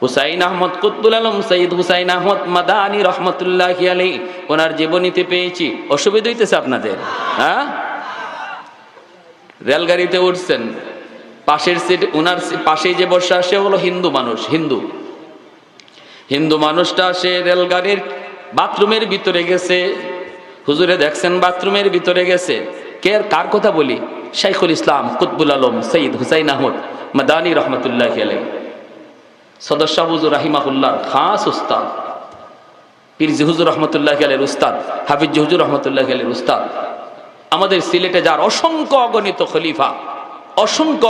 হুসাইন আহমদ কুতবুল আলম সৈয়দ হুসাইন আহমদ মাদানী রহমতুল্লাহি আলাইহি ওনার জীবনীতে পেয়েছি। অসুবিধা হইতেছে আপনাদের? হ্যাঁ, রেলগাড়িতে উঠছেন, পাশের সিট, ওনার পাশেই যে বসে সে হলো হিন্দু মানুষ। হিন্দু মানুষটা সে রেলগাড়ির বাথরুমের ভিতরে গেছে। হুজুরে দেখছেন বাথরুমের ভিতরে গেছে। কার কথা বলি? শাইখুল ইসলাম কুতবুল আলম সৈয়দ হুসাইন আহমদ মাদানী রহমতুল্লাহি আলাইহি, সদর শাহ হুজুর রাহিমাহুল্লাহর খাস উস্তাদ, পীরজি হুজুর রহমতুল্লাহি আলাইহির উস্তাদ, হাফিজ হুজুর রহমতুল্লাহি আলাইহির উস্তাদ। আমাদের সিলেটে যার অসংখ্য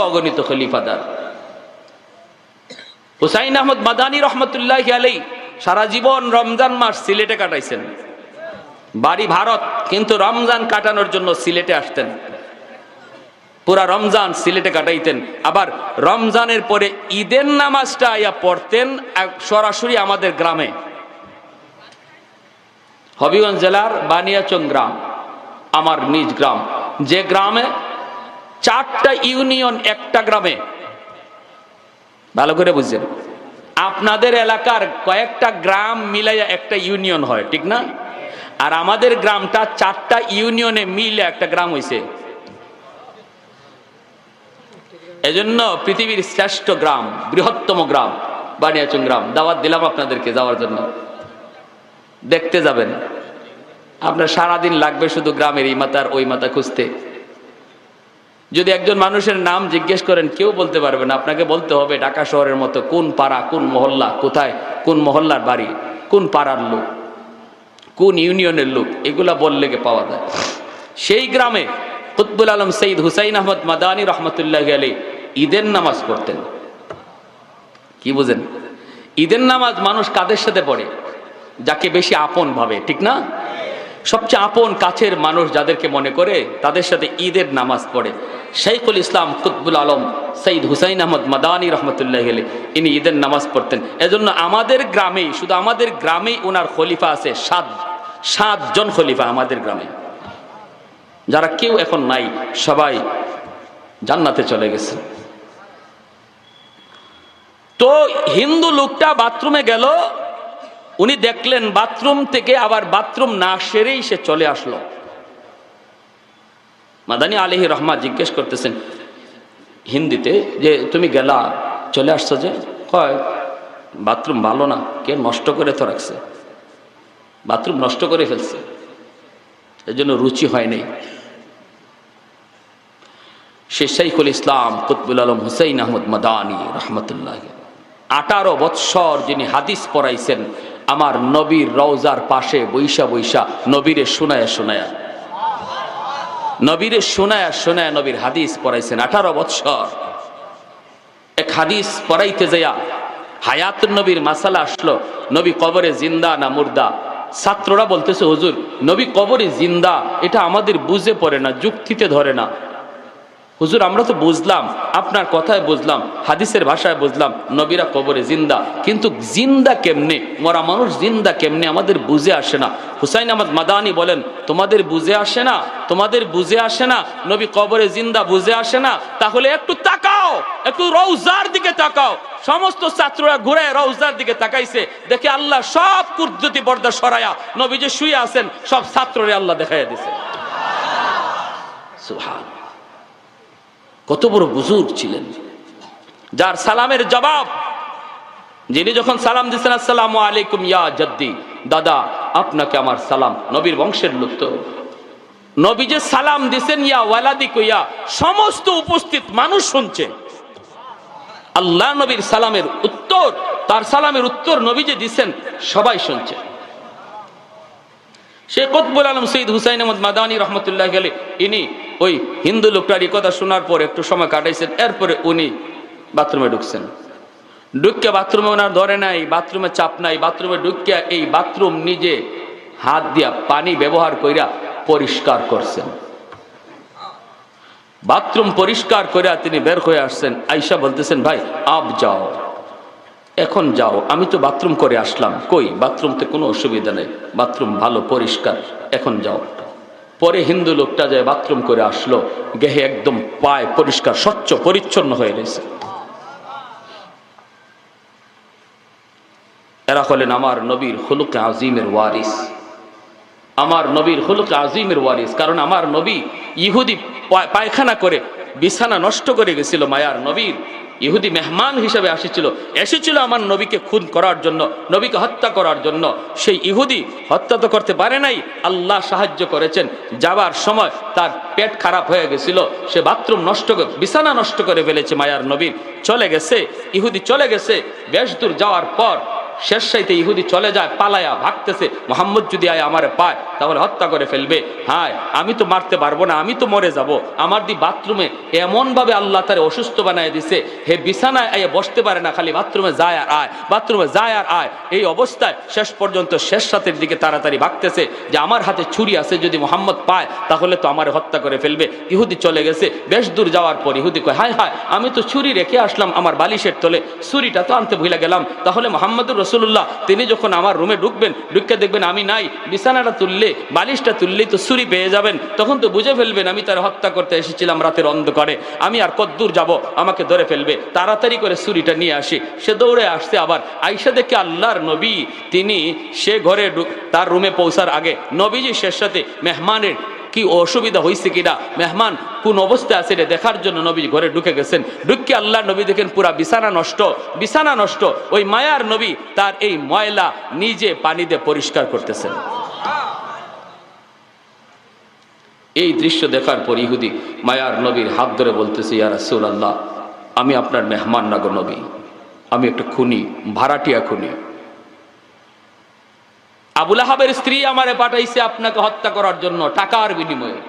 অগণিত খলিফাদার হুসাইন আহমদ মাদানী রহমতুল্লাহি আলাইহি সারা জীবন রমজান মাস সিলেটে কাটাইছেন। বাড়ি ভারত, কিন্তু রমজান কাটানোর জন্য সিলেটে আসতেন। পুরা রমজান সিলেটে কাটাইতেন। আবার রমজানের পরে ঈদের নামাজটা আইয়া পড়তেন সরাসরি আমাদের গ্রামে, হবিগঞ্জ জেলার বানিয়াচং গ্রাম, আমার নিজ গ্রাম, যে গ্রামে 4টা ইউনিয়ন একটা গ্রামে। ভালো করে বুঝছেন? আপনাদের এলাকার কয়েকটা গ্রাম মিলাইয়া একটা ইউনিয়ন হয়, ঠিক না? আর আমাদের গ্রামটা 4টা ইউনিয়নে মিলে একটা গ্রাম হইছে। এজন্য পৃথিবীর শ্রেষ্ঠ গ্রাম, বৃহত্তম গ্রাম বানিয়াচং গ্রাম। দাওয়াত দিলাম আপনাদেরকে যাওয়ার জন্য, দেখতে যাবেন। আপনার সারাদিন লাগবে শুধু গ্রামের এই মাথার ওই মাথা খুঁজতে। যদি একজন মানুষের নাম জিজ্ঞেস করেন, কেউ বলতে পারবে না। আপনাকে বলতে হবে ঢাকা শহরের মতো কোন পাড়া, কোন মহল্লা, কোথায়, কোন মহল্লার বাড়ি, কোন পাড়ার লোক, কোন ইউনিয়নের লোক, এগুলা বললে পাওয়া যায়। সেই গ্রামে কুতবুল আলম সৈয়দ হুসাইন আহমদ মাদানী রহমতুল্লাহি আলাইহি ঈদের নামাজ পড়তেন। কি বুঝেন? ঈদের নামাজ মানুষ কাদের সাথে পড়ে? যাকে বেশি আপন ভাবে, ঠিক না? সবচেয়ে আপন কাছের মানুষ যাদেরকে মনে করে তাদের সাথে ঈদের নামাজ পড়ে। শাইখুল ইসলাম কুতবুল আলম সৈয়দ হুসাইন আহমদ মাদানী রহমতুল্লাহি আলাইহি ইনি ঈদের নামাজ পড়তেন। এজন্য আমাদের গ্রামেই, শুধু আমাদের গ্রামেই ওনার খলিফা আছে 7 জন খলিফা আমাদের গ্রামে, যারা কেউ এখন নাই, সবাই জান্নাতে চলে গেছে। তো হিন্দু লোকটা বাথরুমে গেল, উনি দেখলেন বাথরুম থেকে আবার বাথরুম না সেরেই সে চলে আসলো। মাদানী আলাইহি রহমত জিজ্ঞেস করতেছেন হিন্দিতে যে তুমি গেলা, চলে আসছো যে? কয় বাথরুম ভালো না, কে নষ্ট করে তো রাখছে, বাথরুম নষ্ট করে ফেলছে, এর জন্য রুচি হয় নাই। সে শাইখুল ইসলাম কুতবুল আলম হুসাইন আহমদ মাদানী রহমতুল্লাহ 18 বৎসর যিনি হাদিস পড়াইছেন আমার নবীর রওজার পাশে বৈশা নবীরে শোনায়া নবীর হাদিস পড়াইছেন 18 বৎসর। এক হাদিস পড়াইতে যাইয়া হায়াত নবীর মাসালা আসলো, নবী কবরে জিন্দা না মুর্দা। ছাত্ররা বলতেছে হুজুর নবী কবরে জিন্দা, এটা আমাদের বুঝে পড়ে না, যুক্তিতে ধরে না। হুজুর আমরা তো বুঝলাম, আপনার কথায় বুঝলাম, হাদিসের ভাষায় বুঝলাম নবীরা কবরে জিন্দা, কিন্তু জিন্দা কেমনে, মরা মানুষ জিন্দা কেমনে আমাদের বুঝে আসে না। হুসাইন আহমদ মাদানী বলেন তোমাদের বুঝে আসে না, নবী কবরে জিন্দা বুঝে আসে না? তাহলে একটু তাকাও, একটু রওজার দিকে তাকাও। সমস্ত ছাত্ররা ঘুরে রওজার দিকে তাকাইছে, দেখে আল্লাহ সব কুদরতি পর্দা সরায়া নবী যে শুয়ে আছেন সব ছাত্ররে আল্লাহ দেখাইয়া দিছে। সুবহানাল্লাহ, কত বড় বুজুর্গ ছিলেন, যার সালামের জবাব, যিনি যখন সালাম দিচ্ছেন আসসালামু আলাইকুম ইয়া জাদ্দি, দাদা আপনাকে আমার সালাম, নবীর বংশের লোক তো, নবী যে সালাম দিচ্ছেন ইয়া ওয়ালাদি কইয়া সমস্ত উপস্থিত মানুষ শুনছে। আল্লাহ নবীর সালামের উত্তর, তার সালামের উত্তর নবী যে দিচ্ছেন সবাই শুনছে। শেখ কুতবুল আলম সৈয়দ হুসাইন আহমদ মাদানী রহমতুল্লাহ আলাইহি ইনি ওই হিন্দু লোকটার এই কথা শোনার পর একটু সময় কাটাইছেন। এরপরে উনি বাথরুমে ঢুকছেন, ঢুকিয়া বাথরুমে ওনার ধরে নাই, বাথরুমে চাপ নাই, বাথরুমে ঢুকিয়া এই বাথরুম নিজে হাত দিয়া পানি ব্যবহার কইরা পরিষ্কার করছেন। বাথরুম পরিষ্কার কইরা তিনি বের হয়ে আসছেন। আয়েশা বলতেছেন ভাই আপ যাও, এখন যাও, আমি তো বাথরুম করে আসলাম। কই বাথরুমতে কোনো অসুবিধা নেই, বাথরুম ভালো পরিষ্কার, এখন যাও। পরে হিন্দু লোকটা যায় বাথরুম করে আসলো, গেহে একদম পায় পরিষ্কার স্বচ্ছ পরিচ্ছন্ন হয়ে রয়েছে। এরা হলেন আমার নবীর খুলুক আজিমের ওয়ারিস, আমার নবীর খুলুক আজিমের ওয়ারিস। কারণ আমার নবী ইহুদি পায়খানা করে বিছানা নষ্ট করে গেছিল, মায়ার নবীর ইহুদি মেহমান হিসেবে এসেছিল আমার নবীকে খুন করার জন্য, নবীকে হত্যা করার জন্য। সেই ইহুদি হত্যা তো করতে পারে নাই, আল্লাহ সাহায্য করেছেন। যাবার সময় তার পেট খারাপ হয়ে গেছিল, সে বাথরুম নষ্ট করে বিছানা নষ্ট করে ফেলেছে মায়ার নবীর। চলে গেছে ইহুদি, চলে গেছে। বেশ দূর যাওয়ার পর শেষ সাইতে ইহুদি চলে যায়, পালায়া ভাগতেছে। মোহাম্মদ যদি আয় আমারে পায় তাহলে হত্যা করে ফেলবে। হায়, আমি তো মারতে পারবো না, আমি তো মরে যাব। আমার দি বাথরুমে এমন ভাবে আল্লাহ তারে অসুস্থ বানায় দিছে, হে বিছানায় আয় বসতে পারে না, খালি বাথরুমে যায় আর আয়, বাথরুমে যায় আর আয়। এই অবস্থায় শেষ পর্যন্ত শেষ রাতের দিকে তাড়াতাড়ি ভাগতেছে যে আমার হাতে ছুরি আছে, যদি মোহাম্মদ পায় তাহলে তো আমার হত্যা করে ফেলবে। ইহুদি চলে গেছে। বেশ দূর যাওয়ার পর ইহুদি কয়, হায় হায়, আমি তো ছুরি রেখে আসলাম আমার বালিশের তলে, ছুরিটা তো আনতে ভুলে গেলাম। তাহলে মোহাম্মদুর রাসূলুল্লাহ তিনি যখন আমার রুমে ঢুকবেন, ঢুকে দেখবেন আমি নাই, বিছানাটা তুললে বালিশটা তুললেই তো ছুরি পেয়ে যাবেন, তখন তো বুঝে ফেলবেন আমি তার হত্যা করতে এসেছিলাম রাতের অন্ধকারে। আমি আর কদ্দূর যাব, আমাকে ধরে ফেলবে। তাড়াতাড়ি করে ছুরিটা নিয়ে আসি। সে দৌড়ে আসছে, আবার আইসা দেখে আল্লাহর নবী তিনি সে ঘরে তার রুমে পৌঁছার আগে নবীজি শেষ সাথে মেহমানের কি অসুবিধা হয়েছে কিনা, মেহমান কোন অবস্থায় আছে এটা দেখার জন্য নবী ঘরে ঢুকে গেছেন। ঢুকে আল্লাহ নবী দেখেন পুরা বিছানা নষ্ট, বিছানা নষ্ট। ওই মায়ার নবী তার এই ময়লা নিজে পানি দিয়ে পরিষ্কার করতেছেন। এই দৃশ্য দেখার পর ইহুদি মায়ার নবীর হাত ধরে বলতেছে, ইয়া রাসূলুল্লাহ, আমি আপনার মেহমান না গো নবী, আমি একটা খুনি, ভাড়াটিয়া খুনি। আবুল আহাবের স্ত্রী আমারে পাঠাইছে আপনাকে হত্যা করার জন্য টাকার বিনিময়ে।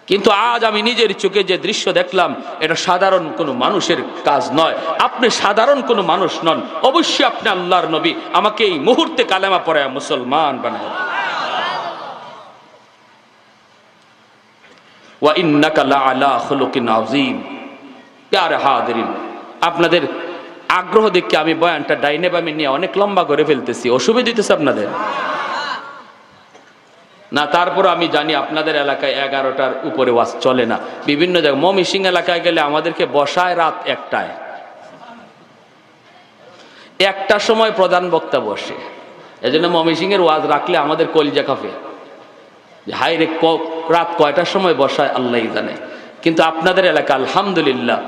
কিন্তু আজ আমি নিজের চোখে যে দৃশ্য দেখলাম, এটা সাধারণ কোনো মানুষের কাজ নয়। আপনি সাধারণ কোনো মানুষ নন, অবশ্যই আপনি আল্লাহর নবী। আমাকে এই মুহূর্তে কালেমা পড়ায় মুসলমান বানায়। ওয়া ইন্নাকা লাআলা খুলুকিন আযীম। প্যারে হাজিরিন, আপনাদের আগ্রহ দেখে আমি বয়ানটা ডাইনে বামে নিয়ে অনেক লম্বা করে ফেলতেছি, অসুবিধা দিতেছে আপনাদের না? তারপর আমি জানি আপনাদের এলাকায় 11টার উপরে ওয়াজ চলে না। বিভিন্ন জায়গায় ময়মনসিং এলাকায় গেলে আমাদেরকে বসায় রাত 1টায়, 1টার সময় প্রধান বক্তা বসে। এজন্য ময়মনসিং এর ওয়াজ রাখলে আমাদের কলিজা কাঁপে, হাই রে রাত কয়টার সময় বসায় আল্লাহই জানে। কিন্তু আপনাদের এলাকা আলহামদুলিল্লাহ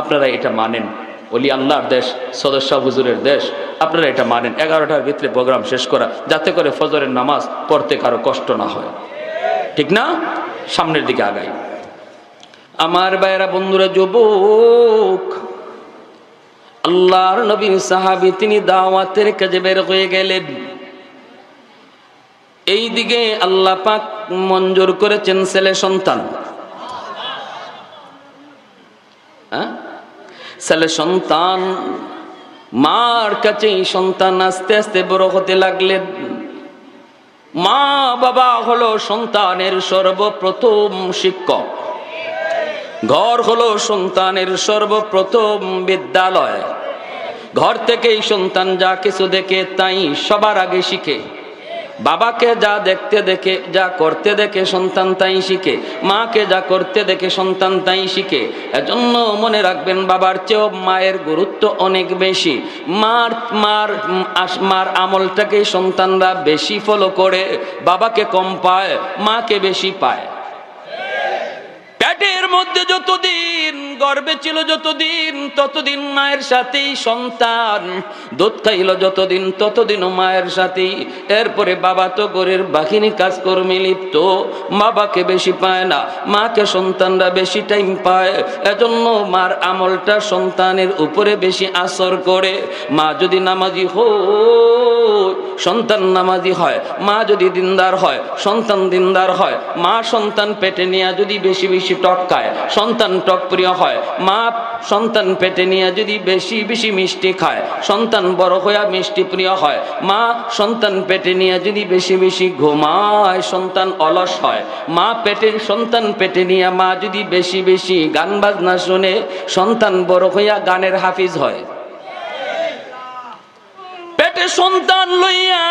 আপনারা এটা মানেন, ওলি আল্লাহর দেশ, সদস্য হুজুরের দেশ, আপনারা এটা মানেন 11টার ভিতরে প্রোগ্রাম শেষ করা, যাতে করে ফজরের নামাজ পড়তে কারো কষ্ট না হয়, ঠিক না? সামনের দিকে আগাই। আমার ভাইয়েরা, বন্ধুরা, যুবক, আল্লাহর নবীর সাহাবী তিনি দাওয়াতের কাজে বের হয়ে গেলেন। এই দিকে আল্লাহ পাক মঞ্জুর করেছেন ছেলে সন্তান, ছেলে সন্তান। মার কাছে সন্তান আস্তে আস্তে বড় হতে লাগলেন। মা বাবা হলো সন্তানের সর্বপ্রথম শিক্ষক, ঘর হলো সন্তানের সর্বপ্রথম বিদ্যালয়। ঘর থেকেই সন্তান যা কিছু দেখে তাই সবার আগে শিখে। বাবাকে যা দেখতে দেখে, যা করতে দেখে সন্তান তাই শিখে। মাকে যা করতে দেখে সন্তান তাই শিখে। এজন্য মনে রাখবেন, বাবার চেয়েও মায়ের গুরুত্ব অনেক বেশি। মার আমলটাকে সন্তানরা বেশি ফলো করে, বাবাকে কম পায়, মাকে বেশি পায়। পেটের মধ্যে যতদিন, গর্ভে ছিল যতদিন, ততদিন মায়ের সাথেই সন্তান। দুধ খাইল যতদিন, ততদিনও মায়ের সাথেই। এরপরে বাবা তো ঘরের বাহিনী কাজকর্মে লিপ্ত, বাবাকে বেশি পায় না, মাকে সন্তানরা বেশি টাইম পায়। এজন্য মার আমলটা সন্তানের উপরে বেশি আসর করে। মা যদি নামাজি হয়, সন্তান নামাজি হয়। মা যদি দিনদার হয়, সন্তান দিনদার হয়। মা সন্তান পেটে নিয়ে যদি বেশি বেশি টক খায়, সন্তান টক প্রিয় হয়। মা সন্তান পেটে নিয়ে যদি বেশি বেশি মিষ্টি খায়, সন্তান বড় হইয়া মিষ্টি প্রিয় হয়। মা সন্তান পেটে নিয়ে যদি বেশি বেশি ঘুমায়, সন্তান অলস হয়। সন্তান পেটে নিয়ে মা যদি বেশি বেশি গান বাজনা শুনে, সন্তান বড় হইয়া গানের হাফিজ হয়। পেটে সন্তান লইয়া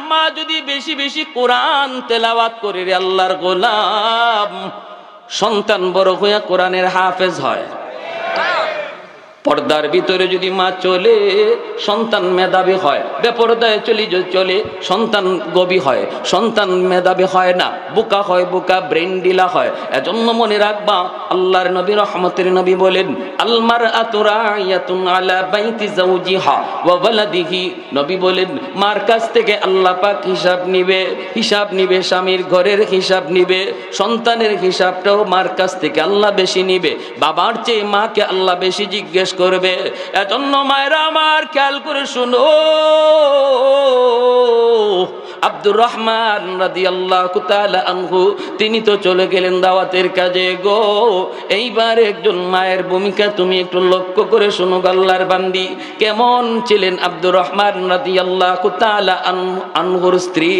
মা যদি বেশি বেশি কোরআন তেলাওয়াত করে, রে আল্লাহর গোলাম, সন্তান বড় হইয়া কোরআনের হাফেজ হয়। পর্দার ভিতরে যদি মা চলে সন্তান মেধাবী হয়, বেপরদায় চলে সন্তান গবি হয়, সন্তান মেধাবী হয় না, বোকা হয়, বোকা ব্রেন ডিলা হয়। এজন্য মনে রাখবা, আল্লাহর নবী রহমতের নবী বলেন, আল মারআতু রাইয়াতুন আলা বাইতি যাওজিহা ওয়া ওয়ালাদিহি। নবী বলেন, মার কাছ থেকে আল্লাহ পাক হিসাব নিবে, স্বামীর ঘরের হিসাব নিবে, সন্তানের হিসাবটাও মার কাছ থেকে আল্লাহ বেশি নিবে। বাবার চেয়ে মাকে আল্লাহ বেশি জিজ্ঞেস করবে। এজন্য মায়েরা আমার খেয়াল করে শুনো, আব্দুর রহমান রাদিয়াল্লাহু তাআলা আনহু তিনি তো চলে গেলেন দাওয়াতের কাজে গো। এইবার একজন মায়ের ভূমিকা তুমি একটু লক্ষ্য করে শোনো, আল্লাহর বান্দি কেমন ছিলেন আব্দুর রহমান রাদিয়াল্লাহু তাআলা আনহুর স্ত্রী,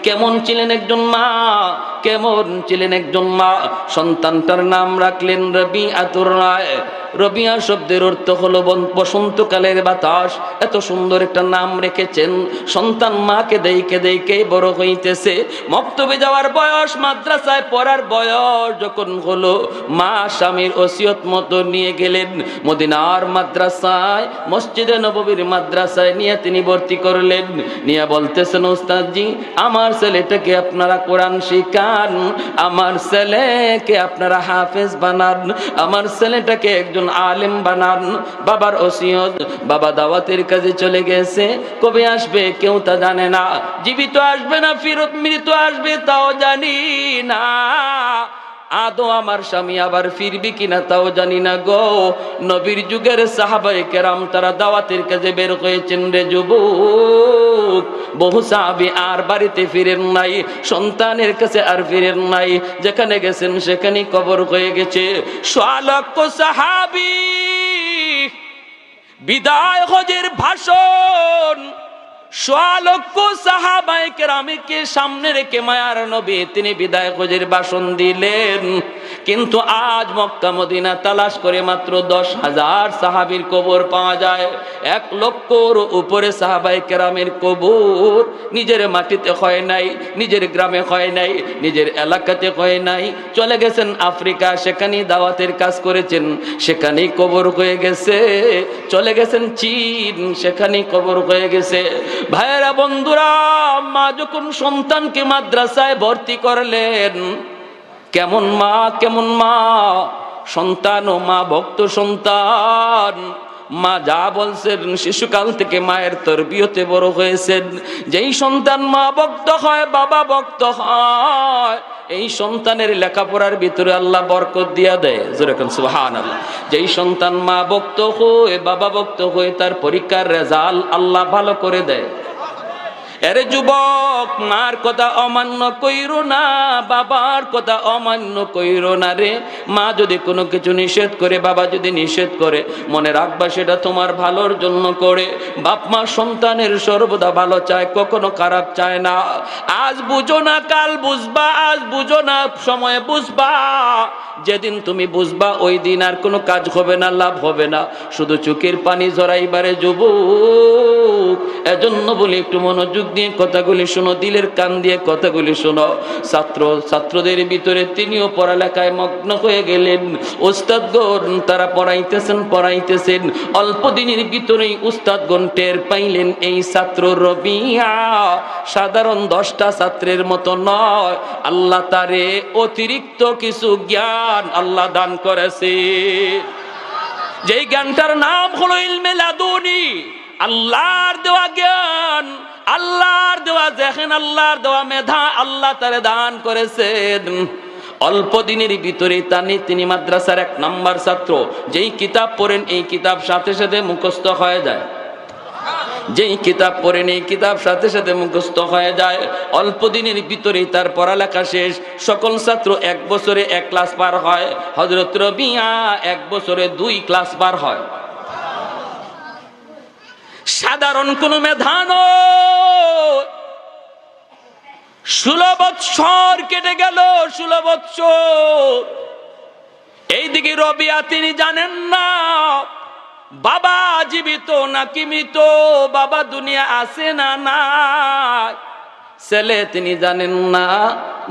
কেমন ছিলেন একজন মা, কেমন ছিলেন একজন মা। সন্তানটার নাম রাখলেন রবিআতুর রায়। রবিয়া শব্দের অর্থ হলো বসন্তকালের বাতাস। এত সুন্দর একটা নাম রেখেছেন। সন্তান মাকে দেখে বড় হইতেছে, মক্তবে যাওয়ার বয়স, মাদ্রাসায় পড়ার বয়স যখন হলো, মা স্বামীর ওসিয়ত মতো নিয়ে গেলেন মদিনার মাদ্রাসায়, মসজিদে নববীর মাদ্রাসায় নিয়ে তিনি ভর্তি করলেন। নিয়ে বলতেছেন, ওস্তাদজি আমার ছেলেটাকে আপনারা কোরআন শিখান, আমার ছেলেকে আপনারা হাফেজ বানান, আমার ছেলেটাকে একজন আলেম বানান। বাবার ওসিয়ত, বাবা দাওয়াতের কাজে চলে গেছে, কবে আসবে কেউ তা জানে না, জীবিত আসবে না ফিরত মৃত আসবে তাও জানি না, আদৌ আমার স্বামী আবার ফিরবি কিনা তাও জানি না গো। নবীর যুগের সাহাবায়ে কেরাম তারা দাওয়াতের কাজে বের হয়েছেন রে যুবক। বহু সাহাবী আর বাড়িতে ফিরেন নাই, সন্তানের কাছে আর ফিরেন নাই, যেখানে গেছেন সেখানেই কবর হয়ে গেছে। লক্ষ সাহাবী বিদায় হজের ভাষণ, লক্ষ সাহাবায়ে কেরামকে সামনে রেখে মায়ার নবী তিনি বিদায় হজের ভাষণ দিলেন। কিন্তু আজ মক্কা মদিনা তালাশ করে মাত্র 10,000 সাহাবীর কবর পাওয়া যায়। 1 লক্ষর উপরে সাহাবায়ে কেরামের কবর নিজের মাটিতে হয় নাই, নিজের গ্রামে হয় নাই, নিজের এলাকাতে হয় নাই, চলে গেছেন আফ্রিকা, সেখানেই দাওয়াতের কাজ করেছেন, সেখানেই কবর হয়ে গেছে। চলে গেছেন চীন, সেখানেই কবর হয়ে গেছে। ভাইয়েরা বন্ধুরা, মা যখন সন্তানকে মাদ্রাসায় ভর্তি করলেন, কেমন মা, কেমন মা, সন্তান ও মা ভক্ত সন্তান। মা যা বলছেন, শিশুকাল থেকে মায়ের তরবিয়তে বড় হয়েছেন। যেই সন্তান মা ভক্ত হয়, বাবা ভক্ত হয়, এই সন্তানের লেখাপড়ার ভিতরে আল্লাহ বরকত দিয়া দেয়। যেরকম সুবহানাল্লাহ। যেই সন্তান মা ভক্ত হয়ে, বাবা ভক্ত হয়ে, তার পরীক্ষার রেজাল্ট আল্লাহ ভালো করে দেয়। এরে যুবক, মার কথা অমান্য কইরো না, বাবার কথা অমান্য কইরো না রে। মা যদি কোনো কিছু নিষেধ করে, বাবা যদি নিষেধ করে, মনে রাখবা সেটা তোমার ভালোর জন্য করে। বাপ মা সন্তানের সর্বদা ভালো চায়, কখনো খারাপ চায় না। আজ বুঝো না কাল বুঝবা, আজ বুঝো না সময়ে বুঝবা। যেদিন তুমি বুঝবা ওই দিন আর কোনো কাজ হবে না, লাভ হবে না, শুধু চোখের পানি ঝরাইবারে যুবক। এজন্য বলি একটু মনোযোগ দিয়ে কথাগুলি শোনো, দিলের কান দিয়ে কথাগুলি শোনো। ছাত্রদের ভিতরে তিনিও পড়ালেখায় মগ্ন হয়ে গেলেন। উস্তাদগণ তারা পড়াইতেছেন। অল্প দিনের ভিতরেই উস্তাদগণ টের পাইলেন এই ছাত্র রবিয়া সাধারণ 10টা ছাত্রের মতো নয়, আল্লাহ তারে অতিরিক্ত কিছু জ্ঞান আল্লাহ দান করেছে। যেই জ্ঞানটার নাম হলো ইলমে লাদুনি, আল্লাহর দেওয়া জ্ঞান, আল্লাহর দেওয়া দেখেন, আল্লাহর দেওয়া মেধা আল্লাহ তারে দান করেছেন। অল্প দিনের ভিতরে তিনি মাদ্রাসার 1 নাম্বার ছাত্র। যেই কিতাব পড়েন এই কিতাব সাথে সাথে মুখস্থ হয়ে যায়, যেই কিতাব পড়েন এই কিতাব সাথে সাথে মুখস্থ হয়ে যায়। অল্প দিনের ভিতরেই তার পড়ালেখা শেষ। সকল ছাত্র 1 বছরে 1 ক্লাস পার হয়, হযরত রবিয়া 1 বছরে 2 ক্লাস পার হয়। সাধারণ কোন মেধা নয়। 16 বৎসর কেটে গেল, 16 বৎসর। এইদিকে রবিয়া তিনি জানেন না বাবা জীবিত নাকি মৃত, বাবা দুনিয়া আছে না নাই। ছেলে তিনি জানেন না,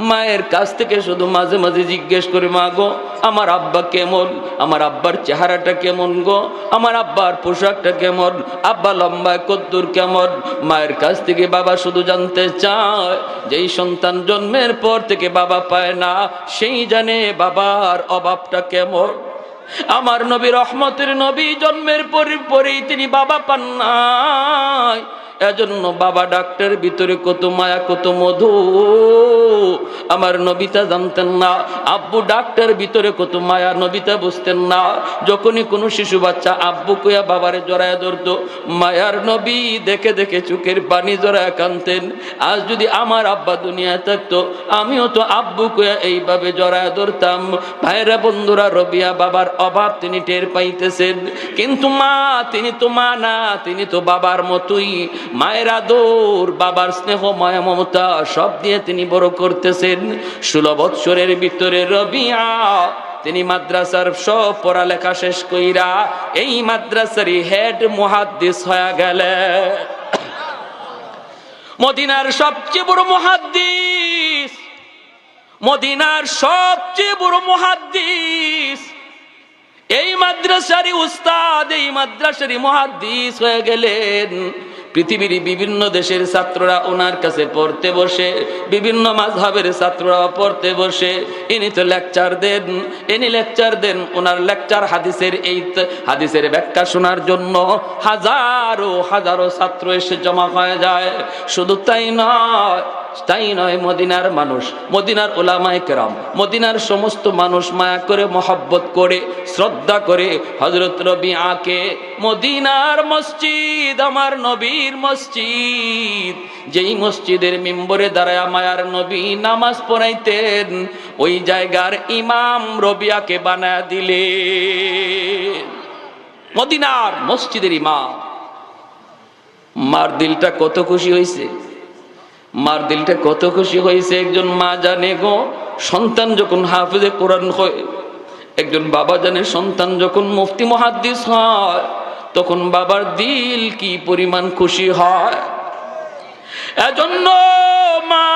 মায়ের কাছ থেকে শুধু মাঝে মাঝে জিজ্ঞেস করে, মা গো আমার আব্বা কেমন, আমার আব্বার চেহারাটা কেমন গো, আমার আব্বার পোশাকটা কেমন, আব্বা লম্বায় কদ্দুর কেমন। মায়ের কাছ থেকে বাবা শুধু জানতে চায়। যেই সন্তান জন্মের পর থেকে বাবা পায় না, সেই জানে বাবার অভাবটা কেমন। আমার নবী রহমতের নবী জন্মের পরেই তিনি বাবা পান নাই। এজন্য বাবা ডাক্তার ভিতরে কত মায়া কত মধু আমার নবিতা জানতেন না। আব্বু ডাক্তার ভিতরে কত মায়া নবিতা বুঝতেন না। যখনই কোনো শিশু বাচ্চা আব্বু কইয়া বাবারে জড়ায়া ধরতো, মায়ার নবী দেখে দেখে চোখের পানি জড়ায়া কানতেন। আজ যদি আমার আব্বা দুনিয়ায় থাকতো, আমিও তো আব্বু কইয়া এইভাবে জড়ায়া ধরতাম। ভাইরা বন্ধুরা, রবিয়া বাবার অভাব তিনি টের পাইতেছেন, কিন্তু মা তিনি তো মা না, তিনি তো বাবার মতোই। মায়ের আদর, বাবার স্নেহ, মায়া, মমতা সব দিয়ে তিনি বড় করতেছেন। 16 বৎসরের ভিতরে রবিয়া তিনি মাদ্রাসার সব পড়ালেখা শেষ কইরা এই মাদ্রাসারই হেড মুহাদ্দিস হয়ে গেলেন। মদিনার সবচেয়ে বড় মুহাদ্দিস, মদিনার সবচেয়ে বড় মুহাদ্দিস, এই মাদ্রাসারই উস্তাদ, এই মাদ্রাসারই মুহাদ্দিস হয়ে গেলেন। পৃথিবীর বিভিন্ন দেশের ছাত্ররা ওনার কাছে পড়তে বসে, বিভিন্ন মাযহাবের ছাত্ররা পড়তে বসে। ইনি তো লেকচার দেন, ইনি লেকচার দেন। ওনার লেকচার হাদিসের এই হাদিসের ব্যাখ্যা শোনার জন্য হাজারো হাজারো ছাত্র এসে জমা হয়ে যায়। শুধু তাই নয়, মদিনার মানুষ, মদিনার উলামায়ে কেরাম, মদিনার সমস্ত মানুষ মায়া করে, মহব্বত করে, শ্রদ্ধা করে হযরত রবিআকে। মদিনার মসজিদ আমার নবীর মসজিদ, যেই মসজিদের মিম্বরে দাঁড়ায়া মায়ার নবী নামাজ পড়াইতেন, ওই জায়গার ইমাম রবিআকে বানায়া দিলে মদিনার মসজিদের ইমাম। মার দিলটা কত খুশি হয়েছে, মার দিলটা কত খুশি হয়েছে। একজন মা জানে গো, সন্তান যখন হাফেজে কোরআন হয়, একজন বাবা জানে সন্তান যখন মুফতি মুহাদ্দিস হয়, তখন বাবার দিল কি পরিমাণ খুশি হয়। এজন্য মা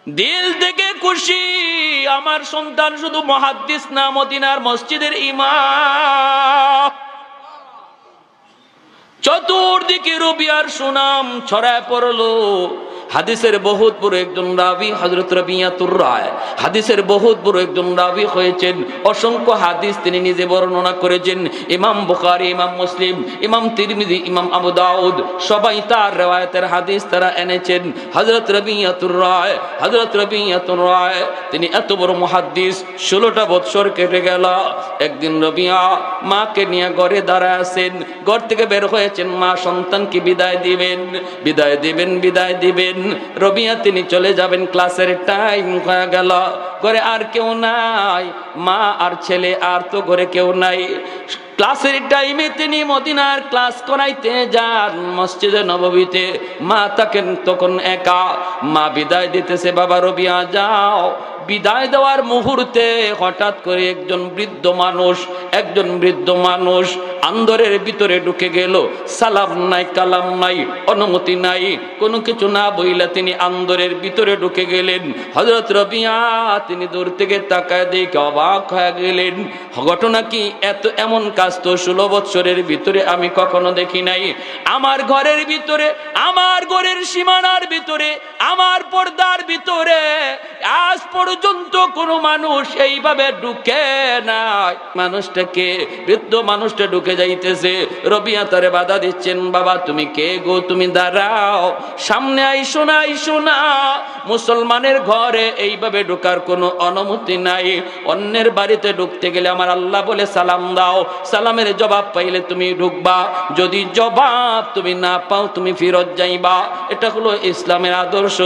দিল থেকে খুশি, আমার সন্তান শুধু মুহাদ্দিস না, মদিনার মসজিদের ইমাম। চতুর্দিকে রবিয়ার সুনাম ছড়ায় পড়লো। হাদিসের বহুত বড় একজন রাবি হযরত রবিয়াতুর রায়, হাদিসের বহুত বড় একজন রাবি হয়েছেন। অসংখ্য হাদিস তিনি নিজে বর্ণনা করেছেন। ইমাম বুখারী, ইমাম মুসলিম, ইমাম তিরমিজি, ইমাম আবু দাউদ সবাই তার riwayaতের হাদিস তারা এনেছেন। হযরত রবিয়াতুর রায়, হযরত রবিয়াতুর রায় তিনি এত বড় মুহাদ্দিস। 16টা বছর কেটে গেল। একদিন রবিয়া মাকে নিয়ে ঘরে দাঁড়ায় আছেন। ঘর থেকে বের হয়েছেন, মা সন্তানকে বিদায় দিবেন, বিদায় দিবেন, বিদায় দিবেন। রবিয়া তিনি চলে যাবেন, ক্লাসের টাইম হয়ে গেল। ঘরে আর কেউ নাই, মা আর ছেলে, আর তো ঘরে কেউ নাই। ক্লাসের টাইমে তিনি মদিনার ক্লাস করাইতে যান মসজিদে নববীতে। মা থাকেন তখন একা। মা বিদায় দিতেছে, বাবা রবিয়া যাও। বিদায় দেওয়ার মুহূর্তে হঠাৎ করে একজন বৃদ্ধ মানুষ আন্দরের ভিতরে ঢুকে গেল। সালাম নাই, কালাম নাই, অনুমতি নাই, কোনো কিছু না বইলা তিনি আন্দরের ভিতরে ঢুকে গেলেন। হযরত রবিয়া তিনি দূর থেকে তাকায় দেখে অবাক হয়ে গেলেন। ঘটনা কি? এমন কাজ তো 16 বছরের ভিতরে আমি কখনো দেখি নাই। আমার ঘরের ভিতরে, আমার ঘরের সীমানার ভিতরে, আমার পর্দার ভিতরে আজ পর্যন্ত কোনো মানুষ এইভাবে ঢুকে নাই। মানুষটাকে, বৃদ্ধ মানুষটা ঢুকে যাইতেছে। রবিয়া তারে বাধা দিচ্ছেন, বাবা তুমি কে গো, তুমি দাঁড়াও, সামনে আইসো না, আইসো না। মুসলমানের ঘরে এইভাবে ঢোকার কোনো অনুমতি নাই। অন্যের বাড়িতে ঢুকতে গেলে আমার আল্লাহ বলে সালাম দাও, সালামের জবাব পাইলে তুমি ঢুকবা, যদি জবাব তুমি না পাও তুমি ফিরত যাইবা। এটা হলো ইসলামের আদর্শ।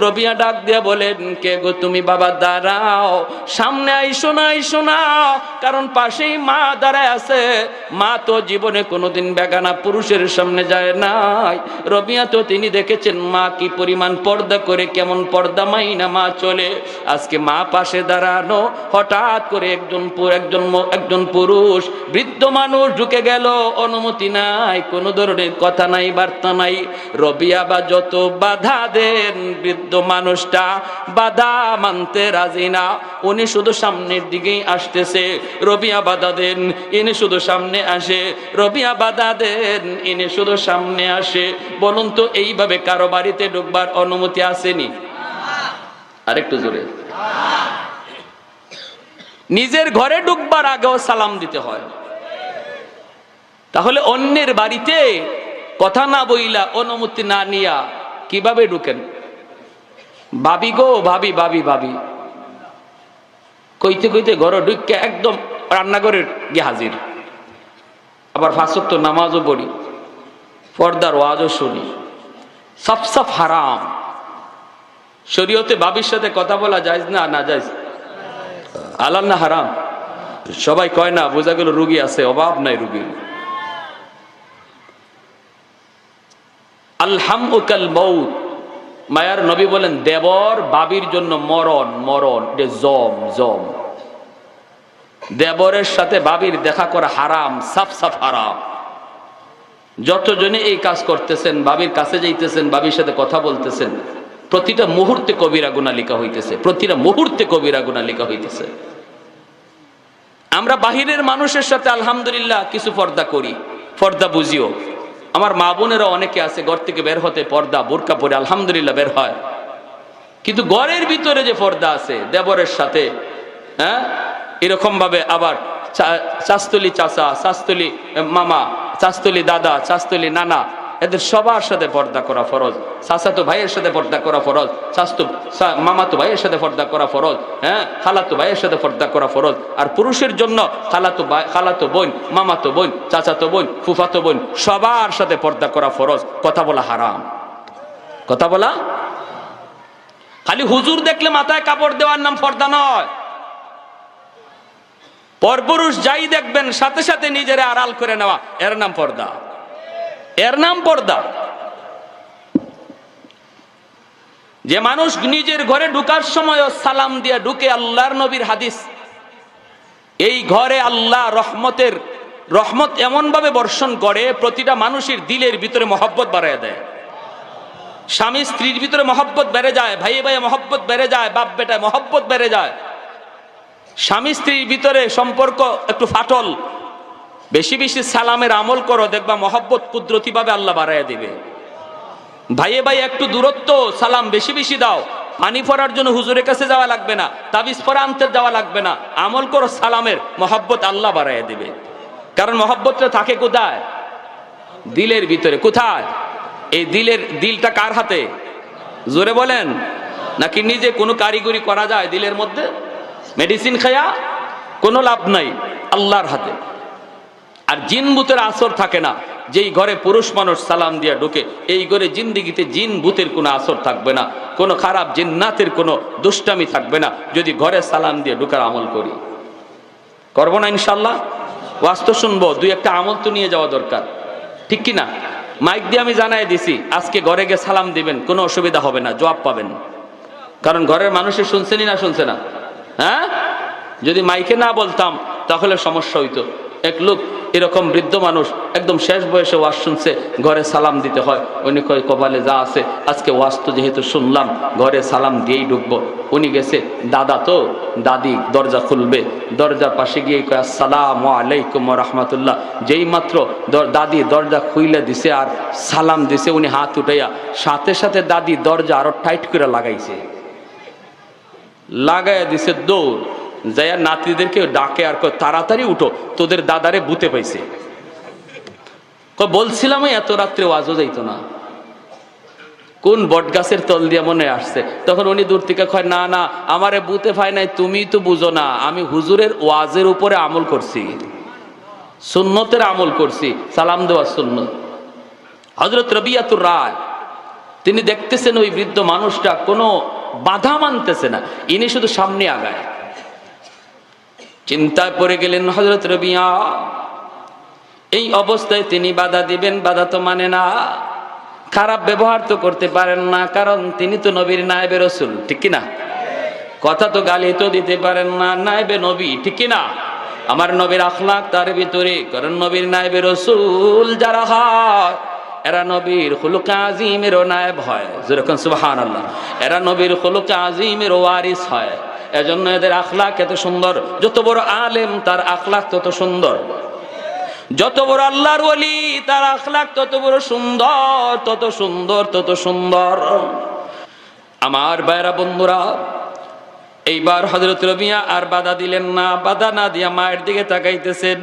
রবিয়া ডাক দিয়ে বলেন, কে গো তুমি, বাবা দাঁড়াও, সামনে আইসো না, আইসো না, কারণ পাশেই মা দাঁড়ায় আছে। মা মা তো জীবনে কোনোদিন বেগানা পুরুষের সামনে যায় নাই। রবিয়া তো তিনি দেখেছেন মা কি পরিমাণ পর্দা করে, কেমন পর্দা মাইনা মা চলে। আজকে মা পাশে দাঁড়ানো, হঠাৎ করে একজন পুরুষ বৃদ্ধ মানুষ ঢুকে গেল, অনুমতি নাই, কোনো ধরনের কথা নাই, বার্তা নাই। রবিয়া বা যত বাধা দেন, বৃদ্ধ মানুষটা বাধা মানতে রাজি না। উনি শুধু সামনের দিকেই আসতেছে, রবিয়া বাধা দেন, ইনি শুধু সামনে আসে, রবিয়া বাধা দেন, ইনি শুধু সামনে আসে। বলুন তো, এইভাবে কারো বাড়িতে ঢুকবার অনুমতি আসেনি? আরেকটু জোরে। নিজের ঘরে ঢুকবার আগেও সালাম দিতে হয়, তাহলে অন্যের বাড়িতে কথা না বইলা, অনুমতি না নিয়া কিভাবে ঢুকেন? ভাবি গো, ভাবি ভাবি ভাবি কইতে কইতে ঘরে ঢুকে একদম রান্নাঘরে গিয়ে হাজির। আবার 5 ওয়াক্ত নামাজও পড়ি, পর্দার ওয়াজও শুনি, সব সব হারাম। শরীয়তে ভাবির সাথে কথা বলা জায়েজ না? না জায়েজ? হালাল না হারাম? সবাই কয় না, বোঝা গেল রুগী আছে, অভাব নাই রুগীর। আলহামুকাল মউত, মায়ার নবী বলেন দেবর বাবির জন্য মরণ, মরণ, জম জম। দেবরের সাথে বাবির দেখা করা হারাম, সাফ সাফ হারাম। যতজনে এই কাজ করতেছেন, বাবির কাছে যাইতেছেন, বাবির সাথে কথা বলতেছেন, প্রতিটা মুহূর্তে কবিরা গুনাহ লিখা হইতেছে, প্রতিটা মুহূর্তে কবিরা গুনাহ লিখা হইতেছে। আমরা বাহিরের মানুষের সাথে আলহামদুলিল্লাহ কিছু পর্দা করি, পর্দা বুঝিও। আমার মা বোনেরা অনেকে আছে ঘর থেকে বের হতে পর্দা বোরকা পরে আলহামদুলিল্লাহ বের হয়, কিন্তু ঘরের ভিতরে যে পর্দা আছে দেবরের সাথে, হ্যাঁ, এরকম ভাবে আবার চাস্তলি চাচা, চাস্তলি মামা, চাস্তলি দাদা, চাস্তলি নানা, এদের সবার সাথে পর্দা করা ফরজ। চাচাতো ভাইয়ের সাথে পর্দা করা ফরজ, মামাতো ভাইয়ের সাথে পর্দা করা ফরজ, হ্যাঁ, খালাতো ভাইয়ের সাথে পর্দা করা ফরজ। আর পুরুষের জন্য খালাতো বোন, মামাতো বোন, চাচাতো বোন, ফুফাতো বোন, সবার সাথে পর্দা করা ফরজ। কথা বলা হারাম, কথা বলা। খালি হুজুর দেখলে মাথায় কাপড় দেওয়ার নাম পর্দা নয়। পরপুরুষ যাই দেখবেন সাথে সাথে নিজেরা আড়াল করে নেওয়া, এর নাম পর্দা, এর নাম পর্দা। যে মানুষ নিজের ঘরে ঢুকার সময় সালাম দিয়া ঢুকে, আল্লাহর নবীর হাদিস, এই ঘরে আল্লাহ রহমত এমন ভাবে বর্ষণ করে, প্রতিটা মানুষের দিলের ভিতরে মহব্বত বাড়ায় দেয়। স্বামী স্ত্রীর ভিতরে মহব্বত বেড়ে যায়, ভাই ভাই মহব্বত বেড়ে যায়, বাপ বেটায় মহব্বত বেড়ে যায়। স্বামী স্ত্রীর ভিতরে সম্পর্ক একটু ফাটল, বেশি বেশি সালামের আমল করো, দেখবা মহব্বত কুদরতি ভাবে আল্লাহ বাড়াইয়া দিবে। ভাইয়ে ভাই একটু দূরত্ব, সালাম বেশি বেশি দাও। পানি পড়ার জন্য হুজুরের কাছে যাওয়া লাগবে না, তাবিজ পড়া আনতে যাওয়া লাগবে না, আমল করো সালামের, মহব্বত আল্লাহ বাড়াইয়া দিবে। কারণ মহব্বতটা থাকে কোথায়? দিলের ভিতরে। কোথায়? এই দিলটা কার হাতে? জোরে বলেন। নাকি নিজে কোনো কারিগরি করা যায় দিলের মধ্যে? মেডিসিন খায়া কোনো লাভ নাই, আল্লাহর হাতে। আর জিন ভূতের আসর থাকে না। যেই ঘরে পুরুষ মানুষ সালাম দিয়া ঢুকে, এই ঘরে জিন্দিগিতে জিন ভূতের কোনো আসর থাকবে না, কোনো খারাপ জিন্নাতের কোনো দুষ্টামি থাকবে না, যদি ঘরে সালাম দিয়ে ঢুকার আমল করি। করবো না ইনশাল্লাহ? ওয়াস্ত শুনবো, 2-1টা আমল তো নিয়ে যাওয়া দরকার, ঠিক কিনা? মাইক দিয়ে আমি জানাই দিছি, আজকে ঘরে গিয়ে সালাম দিবেন, কোনো অসুবিধা হবে না, জবাব পাবেন। কারণ ঘরের মানুষের শুনছেনই না শুনছে না? হ্যাঁ, যদি মাইকে না বলতাম তাহলে সমস্যা হইতো। এক লোক এরকম বৃদ্ধ মানুষ, একদম শেষ বয়সে ওয়াজ শুনছে, ঘরে সালাম দিতে হয়। উনি কয় কপালে যা আছে, আজকে ওয়াজ তো যেহেতু শুনলাম, ঘরে সালাম দিয়েই ঢুকবো। উনি গেছে, দাদা তো দাদি দরজা খুলবে, দরজার পাশে গিয়ে কয় আসসালামু আলাইকুম ওয়া রাহমাতুল্লাহ। যেই মাত্র দাদি দরজা খুইলে দিছে আর সালাম দিছে, উনি হাত উঠাইয়া সাথে সাথে দাদি দরজা আরো টাইট করে লাগাইয়া দিছে দৌড়, যাইয়া নাতিদেরকে ডাকে আর কয় তাড়াতাড়ি উঠো, তোদের দাদারে বুতে পাইছে। বলছিলাম এত রাত্রে ওয়াজও যাইতো না, কোন বট গাছের তল দিয়ে মনে আসছে। তখন উনি দূর থেকে কয় না না, আমারে বুতে পাই নাই, তুমি তো বুঝো না, আমি হুজুরের ওয়াজের উপরে আমল করছি, সুন্নতের আমল করছি, সালাম দেওয়া সুন্নত। হযরত রবিয়াতুর রায় তিনি দেখতেছেন ওই বৃদ্ধ মানুষটা কোনো বাধা মানতেছে না, ইনি শুধু সামনে আগায়। চিন্তায় পড়ে গেলেন হযরত রবিয়া, এই অবস্থায় তিনি বাধা দিবেন, বাধা তো মানে না, খারাপ ব্যবহার তো করতে পারেন না, কারণ তিনি তো নবীর নায়েবে রাসূল, ঠিক কি না? কথা তো গালি তো দিতে পারেন না, নায়েবে নবী, ঠিক কি না? আমার নবীর আখলাক তার ভিতরে, কারণ নবীর নায়েবে রাসূল যারা হয় এরা নবীর খুলুকে আজিমেরও নায়েব হয়, যেরকম সুবহানাল্লাহ, এরা নবীর খুলুকে আজিমের ওয়ারিস হয়। এজন্য এদের আখলাক এত সুন্দর। যত বড় আলেম তার আখলাক তত সুন্দর, যত বড় আল্লাহর ওলি তার আখলাক তত বড় সুন্দর, তত সুন্দর, তত সুন্দর। আমার ভাইরা বন্ধুরা, এইবার হযরত রবিয়া আর বাধা দিলেন না, বাধা না দিয়া মায়ের দিকে তাকাইতেছেন।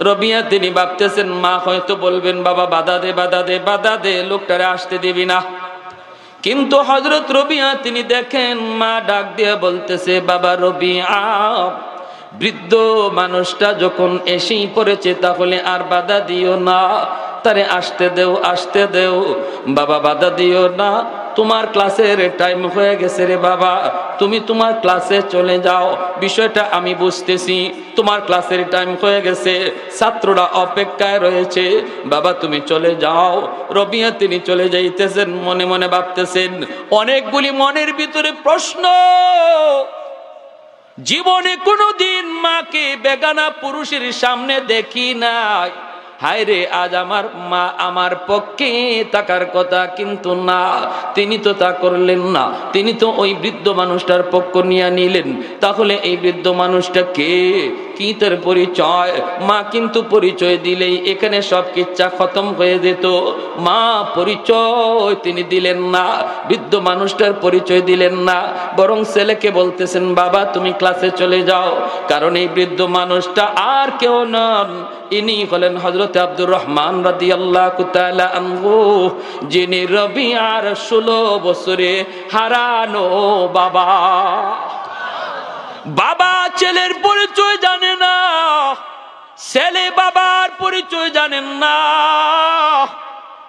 রবিয়া তিনি ভাবতেছেন মা হয়তো বলবেন বাবা বাধা দে, বাধা দে, বাধা দে, লোকটারে আসতে দিবি না। কিন্তু হযরত রবিয়া তিনি দেখেন মা ডাক দিয়ে বলতেছে বাবা রবিয়া, বৃদ্ধ মানুষটা যখন এসেই পড়েছে তাহলে আর বাধা দিও না, তারে আসতে দেও, আসতে দেও বাবা, বাধা দিও না। তোমার ক্লাসের টাইম হয়ে গেছে রে বাবা, তুমি তোমার ক্লাসে চলে যাও, বিষয়টা আমি বুঝতেছি, তোমার ক্লাসের টাইম হয়ে গেছে, ছাত্ররা অপেক্ষায় রয়েছে, বাবা তুমি চলে যাও। রবিয়া তিনি চলে যাইতেছেন, মনে মনে ভাবতেছেন অনেকগুলি মনের ভিতরে প্রশ্ন। জীবনে কোনোদিন মাকে বেগানা পুরুষের সামনে দেখি নাই, হায় রে আজ আমার মা আমার পক্ষে থাকার কথা, কিন্তু না, তিনি তো তা করলেন না, তিনি তো ওই বৃদ্ধ মানুষটার পক্ষ নিয়ে নিলেন। তাহলে এই বৃদ্ধ মানুষটা কে, কি তার পরিচয়? মা কিন্তু পরিচয় দিলেই এখানে সব কিচ্ছা খতম হয়ে যেত। মা পরিচয় তিনি দিলেন না, বৃদ্ধ মানুষটার পরিচয় দিলেন না, বরং ছেলেকে বলতেছেন বাবা তুমি ক্লাসে চলে যাও। কারণ এই বৃদ্ধ মানুষটা আর কেউ নন, ইনি হলেন হযরত আব্দুর রহমান রাদিয়াল্লাহু তাআলা আনহু, যিনি রবিয়ার 16 বছরে হারানো বাবা। বাবা ছেলের পরিচয় জানে না, ছেলে বাবার পরিচয় জানেন না,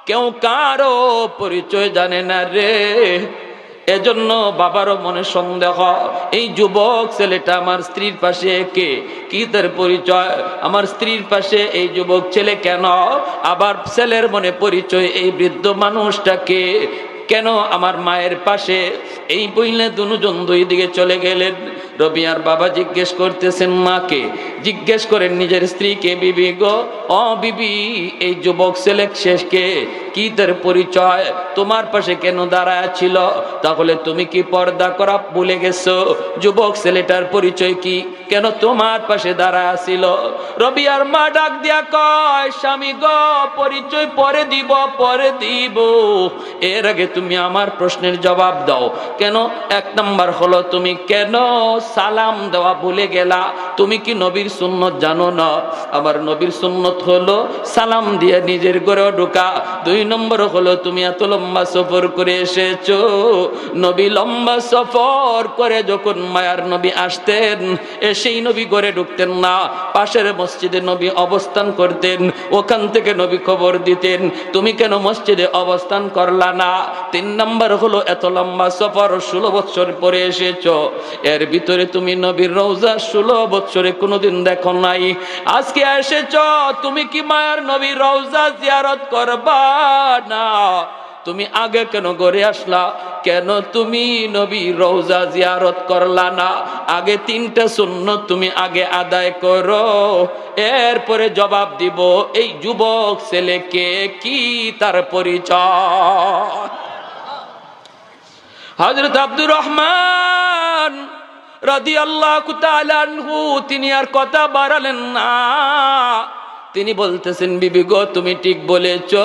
কেউ কারো পরিচয় জানে না রে। এজন্য বাবারও মনে সন্দেহ, এই যুবক ছেলেটা আমার স্ত্রীর পাশে কে, কি তার পরিচয়? আমার স্ত্রীর পাশে এই যুবক ছেলে কেন? আবার ছেলের মনে পরিচয় এই বৃদ্ধ মানুষটাকে, কেন আমার মায়ের পাশে? এই বইলে দুজন দুই দিকে চলে গেলেন। রবিয়ার বাবা জিজ্ঞেস করতেছেন মাকে, জিজ্ঞেস করেন নিজের স্ত্রীকে, বিবি গো, ও বিবি, এই যুবক ছেলে শেষকে, কি তার পরিচয়? তোমার পাশে কেন দাঁড়ায় ছিল? তাহলে তুমি কি পর্দা করা ভুলে গেছো? যুবক ছেলেটার পরিচয় কি, কেন তোমার পাশে দাঁড়ায় ছিল? রবিয়ার মা ডাক দিয়া কয়, স্বামী গো, পরিচয় পরে দিব, পরে দিব, এর আগে তুমি আমার প্রশ্নের জবাব দাও। কেন? এক নাম্বার হলো তুমি কেন সালাম দেওয়া ভুলে গেলা? তুমি কি নবীর সুন্নত জানো না? আমার নবীর সুন্নত হলো সালাম দিয়ে নিজের ঘরে ঢোকা। 2 নম্বর হলো তুমি এত লম্বা সফর করে এসেছো, নবী লম্বা সফর করে যখন মায়ার নবী আসতেন, এসেই নবী ঘরে ঢুকতেন না, পাশের মসজিদে নবী অবস্থান করতেন, ওখান থেকে নবী খবর দিতেন, তুমি কেন মসজিদে অবস্থান করলা না? 3 নম্বর হলো এত লম্বা সফর 16 বছর পরে এসেছো, এর ভিতরে তুমি নবীর রওজা 16 বছরে কোনোদিন দেখো নাই, আজকে এসেছো, তুমি কি মায়ার নবীর রওজা জিয়ারত করবা না? তুমি আগে কেন ঘরে আসলা? কেন তুমি নবীর রওজা জিয়ারত করলা না? আগে 3টা সুন্নত তুমি আগে আদায় করো, এরপরে জবাব দিব এই যুবক ছেলেকে, কি তার পরিচয়? হযরত আব্দুর রহমান রাদিয়াল্লাহু তাআলা আনহু তিনি আর কথা বাড়ালেন না, তিনি বলতেছেন বিবি গো, তুমি ঠিক বলেছো,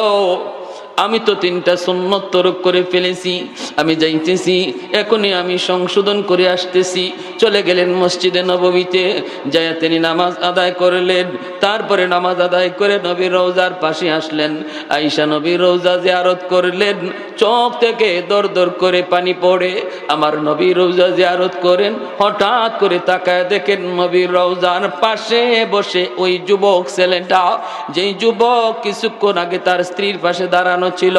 আমি তো 3টা সুন্নত তরক করে ফেলেছি, আমি যাইতেছি, এখনই আমি সংশোধন করে আসতেছি। চলে গেলেন মসজিদে নববীতে, যায় তিনি নামাজ আদায় করলেন, তারপরে নামাজ আদায় করে নবীর রওজার পাশে আসলেন, আয়েশা নবীর রওজা জিয়ারত করলেন, চোখ থেকে দর দর করে পানি পড়ে। আমার নবীর রওজা জিয়ারত করেন, হঠাৎ করে তাকায় দেখেন নবীর রওজার পাশে বসে ওই যুবক ছেলেটা, যেই যুবক কিছুক্ষণ আগে তার স্ত্রীর পাশে দাঁড়ানো ছিল,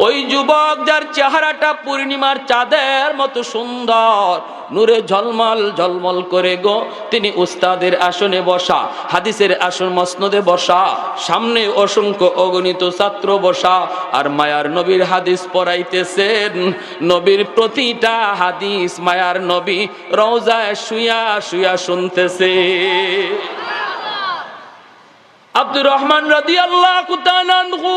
ওই যুবক যার চেহারাটা পূর্ণিমার চাঁদের মতো সুন্দর, নূরে ঝলমল ঝলমল করে গো। তিনি উস্তাদের আসনে বসা, হাদিসের আসন মসনদে বসা, সামনে অসংখ্য অগণিত ছাত্র বসা, আর মায়ার নবীর হাদিস পড়াইতেছেন। নবীর প্রতিটা হাদিস মায়ার নবী রওজায় শুয়া শুয়া শুনতেছে। আব্দুর রহমান রাদিয়াল্লাহু তাআলা আনহু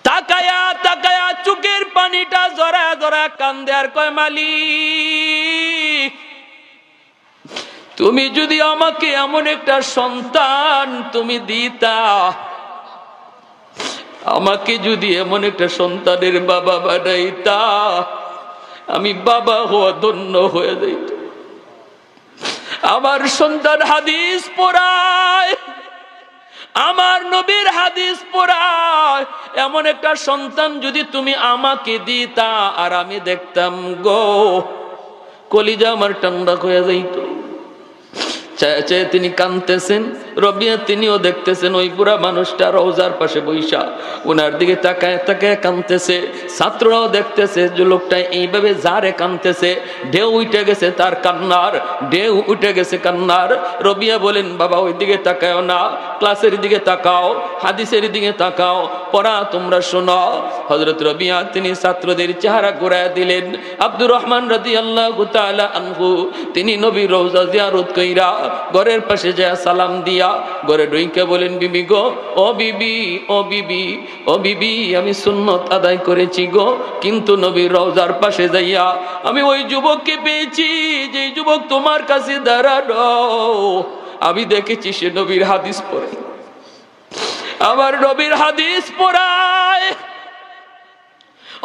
তাকায়া তাকায়া চোখের পানিটা জরা জরা কান্দে আর কয়, মালিক, তুমি যদি আমাকে এমন একটা সন্তান তুমি দিতা, আমাকে যদি এমন একটা সন্তানের বাবা বানাইতা, আমি বাবা হওয়া ধন্য হয়ে যাইত। আমার সন্তান হাদিস পড়ায়, আমার নবীর হাদিস পড়ায়, এমন একটা সন্তান যদি তুমি আমাকে দিতা আর আমি দেখতাম গো, কলিজা আমার ঠান্ডা হয়ে যাইত। চায় চায় তিনি কাঁদতেছেন। রবিয়া তিনিও দেখতেছেন ওই বুড়া মানুষটা রওজার পাশে বৈশা ওনার দিকে তাকায় তাকায় কাঁদতেছে। ছাত্ররাও দেখতেছে যে লোকটা এইভাবে যারে কাঁদতেছে, ঢেউ উঠে গেছে তার কান্নার, ঢেউ উঠে গেছে কান্নার। রবিয়া বলেন, বাবা ওই দিকে তাকাও না, ক্লাসের দিকে তাকাও, হাদিসের দিকে তাকাও, পড়া তোমরা শোনো। হযরত রবিয়া তিনি ছাত্রদের চেহারা ঘুরায় দিলেন। আব্দুর রহমান রাদিয়াল্লাহু তাআলা আনহু তিনি নবীর রওজা জিয়ারত কইরা ঘরের পাশে যায় সালাম দিয়া ঘরে ঢুইকা বলেন, বিবি গো, ও বিবি, ও বিবি, ও বিবি, আমি সুন্নত আদায় করেছি গো, কিন্তু নবীর রওজার পাশে যাইয়া আমি ওই যুবককে পেয়েছি যে যুবক তোমার কাছে দাঁড়ানো। আমি দেখেছি সে নবীর হাদিস পড়ে, আমার নবীর হাদিস পড়ায়।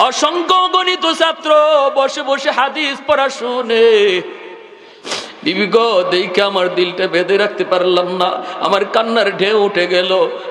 অসংখ্য গণিত ছাত্র বসে বসে হাদিস পড়া শুনে। বিবি গো, দেখে আমার দিলটা বেঁধে রাখতে পারলাম না, আমার কান্নার ঢেউ উঠে গেল।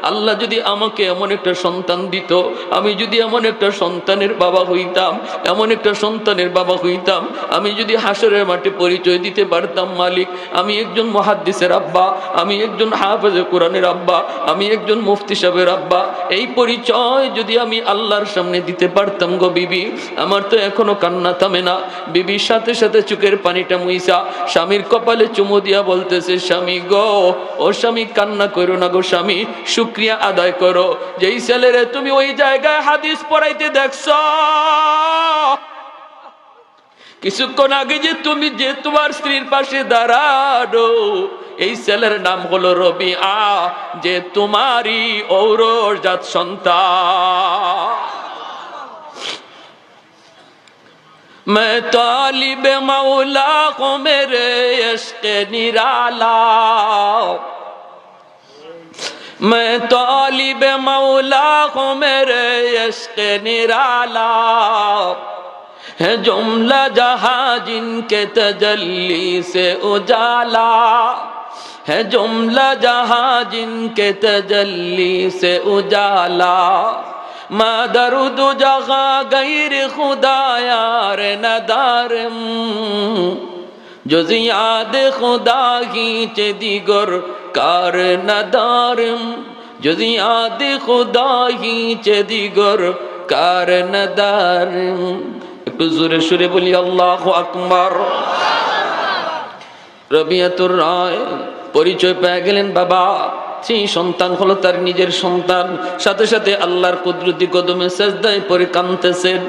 আল্লাহ যদি আমাকে এমন একটা সন্তান দিত, আমি যদি এমন একটা সন্তানের বাবা হইতাম, এমন একটা সন্তানের বাবা হইতাম, আমি যদি হাসরের মাঠে পরিচয় দিতে পারতাম, মালিক আমি একজন মুহাদ্দিসের আব্বা, আমি একজন হাফেজে কোরআনের আব্বা, আমি একজন মুফতি সাহেবের আব্বা, এই পরিচয় যদি আমি আল্লাহর সামনে দিতে পারতাম গো বিবি, আমার তো এখনো কান্না থামে না। বিবির সাথে সাথে চোখের পানিটা মুইসা স্বামীর কপালে চুমু দিয়া বলতেছে, স্বামী গো, ও স্বামী কান্না করো না গো স্বামী, শুকরিয়া আদায় করো যেই ছেলেরে তুমি ওই জায়গায় হাদিস পড়াইতে দেখছো। কিছুক্ষণ আগে যে তুমি যে তোমার স্ত্রীর পাশে দাঁড়ানো, এই ছেলের নাম হলো রবিআ, যে তোমারই ঔরজাত সন্তান। मैं तालिब मौला को मेरे इश्क निराला, मैं तालिब मौला को मेरे इश्क निराला, है जुमला जहां जिनके तजल्ली से उजाला, है जुमला जहां जिनके तजल्ली से उजाला, ما درود جگہ غیر خدا یار ندارم, جز یاد خدا هیچ دیگر کار ندارم, جز یاد خدا هیچ دیگر کار ندارم. একটু জোরে সুরে বলি আল্লাহু আকবার। রবিয়াতুর রায় পরিচয় পেয়ে গেলেন বাবা, সেই সন্তান হলো তার নিজের সন্তান। সাথে সাথে আল্লাহর কুদরতি কদমে সেজদায় পড়ে কাঁদতেছেন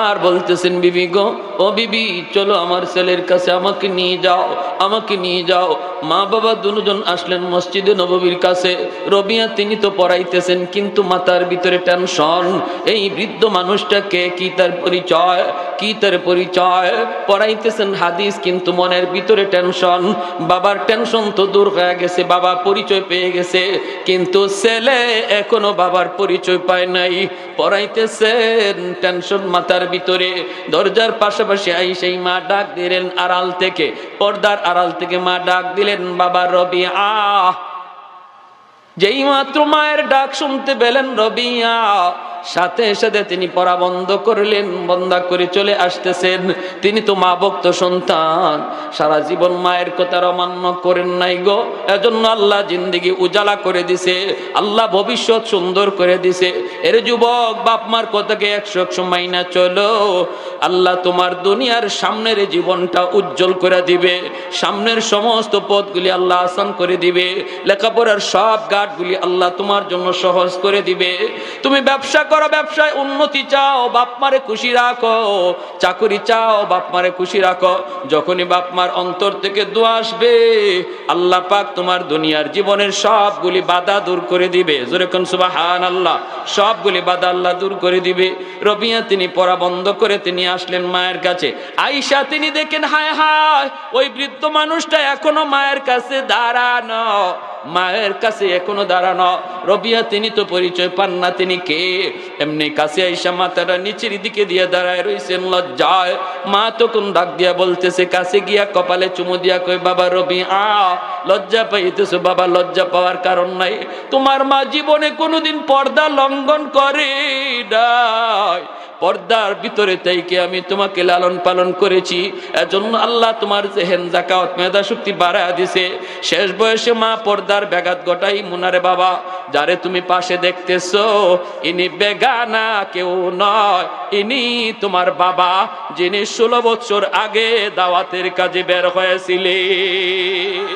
আর বলতেছেন, বিবি গো, ও বিবি, চলো আমার ছেলের কাছে, আমাকে নিয়ে যাও, আমাকে নিয়ে যাও। মা বাবা দুজন আসলেন মসজিদে নববীর কাছে। রবিয়া তিনি তো পড়াইতেছেন, কিন্তু মাথার ভিতরে টেনশন, এই বৃদ্ধ মানুষটাকে কি তার পরিচয়, কি তার পরিচয়। পড়াইতেছেন হাদিস, কিন্তু মনের ভিতরে টেনশন। বাবার টেনশন তো দূর হয়ে গেছে, বাবা পরিচয় পেয়ে গেছে, কিন্তু ছেলে এখনো বাবার পরিচয় পায় নাই। পড়াইতেছেন, টেনশন মাথার ভিতরে। দরজার পাশাপাশি আই সেই মা ডাক দিলেন আড়াল থেকে, পর্দার আড়াল থেকে মা ডাক দিলেন, বাবা রবিআ। যেই মাত্র মায়ের ডাক শুনতে পেলেন রবিআ, সাথে সাথে তিনি পড়া বন্ধ করলেন, বন্ধ করে চলে আসতেছেন। তিনি তো মা ভক্ত সন্তান, সারা জীবন মায়ের কথার অমান্য করেন নাই গো। এজন্য আল্লাহ জিন্দেগি উজালা করে দিছে, আল্লাহ ভবিষ্যৎ সুন্দর করে দিছে। এর যুবক, বাপ মার কথাকে 100 মাইনা চলো, আল্লাহ তোমার দুনিয়ার সামনের জীবনটা উজ্জ্বল করে দিবে, সামনের সমস্ত পথগুলি আল্লাহ আসান করে দিবে, লেখাপড়ার সব ঘাটগুলি আল্লাহ তোমার জন্য সহজ করে দিবে। তুমি ব্যবসা করো, ব্যবসায় উন্নতি চাও, বাপ মারে খুশি রাখো, চাকরি চাও, বাপ মারে খুশি রাখো। যখনই বাপ মার অন্তর থেকে দোয়া আসবে, আল্লাহ পাক তোমার দুনিয়ার জীবনের সবগুলি বাধা দূর করে দিবে। জোরে কোন সুবহানাল্লাহ। সবগুলি বাধা আল্লাহ দূর করে দিবে। রবিয়া তিনি পড়া বন্ধ করে তিনি আসলেন মায়ের কাছে। আয়েশা তিনি দেখেন, হায় হায়, ওই বৃদ্ধ মানুষটা এখনো মায়ের কাছে দাঁড়ানো, মায়ের কাছে এখনো দাঁড়ানো। রবিয়া তিনি তো পরিচয় পান না তিনি কে। এমনি কাছে আয়েশা মাথাটা নিচের দিকে দিয়ে দাঁড়ায় রইছেন লজ্জায়। মা তখন ডাক দিয়া বলতেছে, কাছে গিয়া কপালে চুমু দিয়া কই, বাবা রবিয়া, লজ্জা পাইতেছো বাবা? লজ্জা পাওয়ার কারণ নাই, তোমার মা জীবনে কোনোদিন পর্দা লঙ্ঘন করে নাই, পর্দার ভিতরে তাইকে আমি তোমাকে লালন পালন করেছি। এজন্য আল্লাহ তোমার জেহেন যাকাত মেধা শক্তি বাড়ায় দিছে। শেষ বয়সে মা পর্দার ব্যাঘাত ঘটাই মুনারে বাবা, যারে তুমি পাশে দেখতেছো ইনি বেগানা কেউ নয়, ইনি তোমার বাবা, যিনি 16 বছর আগে দাওয়াতের কাজে বের হয়েছিলেন।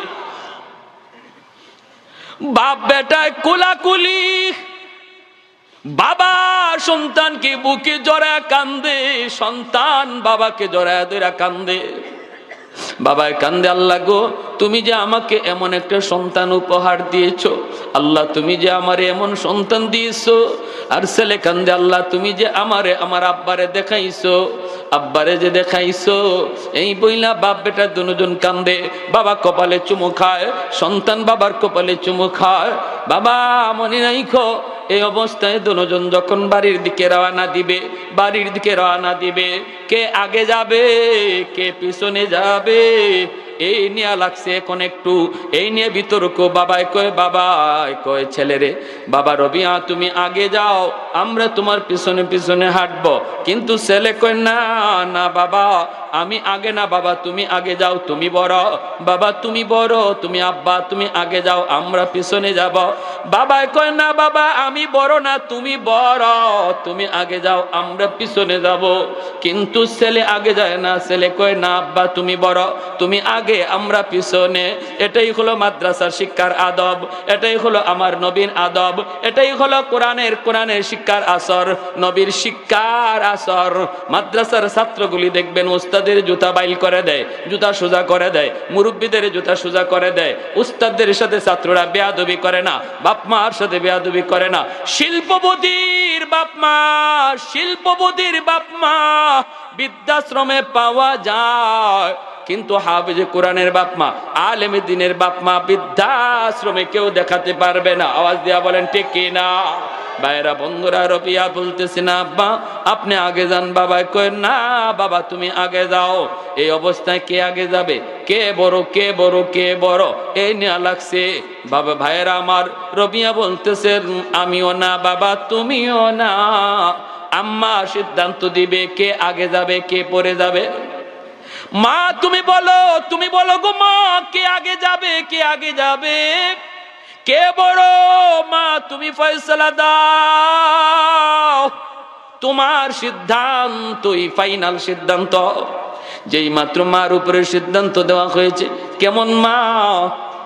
বাপ বেটায় কোলাকুলি, বাবা সন্তানকে বুকে জড়ায় কান্দে, সন্তান বাবাকে জড়ায় ধরে কান্দে। বাবায় কান্দে, আল্লাহ গো, তুমি যে আমাকে এমন একটা সন্তান উপহার দিয়েছো, আল্লাহ তুমি যে আমারে এমন সন্তান দিয়েছো। আর ছেলে কান্দে, আল্লাহ তুমি যে আমারে আমার আব্বারে দেখাইছো, আব্বারে যে দেখাইছো। এই বইলা বাপ বেটা দুজন কান্দে। বাবা কপালে চুমু খায়, সন্তান বাবার কপালে চুমু খায়। বাবা মনে রাখো, এই অবস্থায় দুজন যখন বাড়ির দিকে রওনা দিবে, বাড়ির দিকে রওনা দিবে, কে আগে যাবে কে পিছনে যাবে, এই নিয়ে লাগছে এখন একটু, এই নিয়ে বিতর্ক। বাবাই কয় ছেলে রে, বাবা রবিয়া তুমি আগে যাও, আমরা তোমার পিছনে পিছনে হাঁটবো। কিন্তু ছেলে কয়, না না বাবা, আমি আগে না, বাবা তুমি আগে যাও, তুমি বড়, বাবা তুমি বড়, তুমি আব্বা তুমি আগে যাও, আমরা পিছনে যাব। বাবাই কয়, না বাবা আমি বড় না, তুমি বড়, তুমি আগে যাও, আমরা পিছনে যাব। কিন্তু ছেলে আগে যায় না, ছেলে কয়, না আব্বা তুমি বড়, তুমি আগে, আমরা পিছনে। এটাই হলো মাদ্রাসার শিক্ষার আদব, এটাই হলো আমার নবীর আদব, এটাই হলো কোরআনের শিক্ষার আসর, নবীর শিক্ষার আসর। মাদ্রাসার ছাত্রগুলি দেখবেন উস্তাদের জুতা বাইল করে দেয়, জুতা সোজা করে দেয়, মুরব্বীদের জুতা সোজা করে দেয়। উস্তাদের সাথে ছাত্ররা বেয়াদবি করে না, বাপ মার সাথে বেয়াদবি করে না। শিল্পপতির বাপ মা, শিল্পপতির বাপ মা বৃদ্ধাশ্রমে পাওয়া যায়, কিন্তু হাফেজে কোরআনের বাপ মা, আলেমে দ্বীনের বাপ মা বৃদ্ধাশ্রমে কেউ দেখাতে পারবে না। আওয়াজ দিয়া বলেন ঠিক কি না? ভাইরা বন্ধুরা, রবিয়া বলতেছে, না আব্বা আপনি আগে যান। বাবা কয়, না বাবা তুমি আগে যাও। এই অবস্থায় কে আগে যাবে, কে বড় কে বড় কে বড়, এই নিয়ে লাগছে। বাবা ভাইরা আমার, রবিয়া বলতেছে, আমিও না বাবা তুমিও না, আম্মা সিদ্ধান্ত দিবে কে আগে যাবে কে পরে যাবে। মা তুমি বলো গো মা, কে আগে যাবে কে আগে যাবে, কে বড়? মা তুমি ফয়সালা দাও, তোমার সিদ্ধান্তই ফাইনাল সিদ্ধান্ত। যেই মাত্র মার উপরে সিদ্ধান্ত দেওয়া হয়েছে, কেমন মা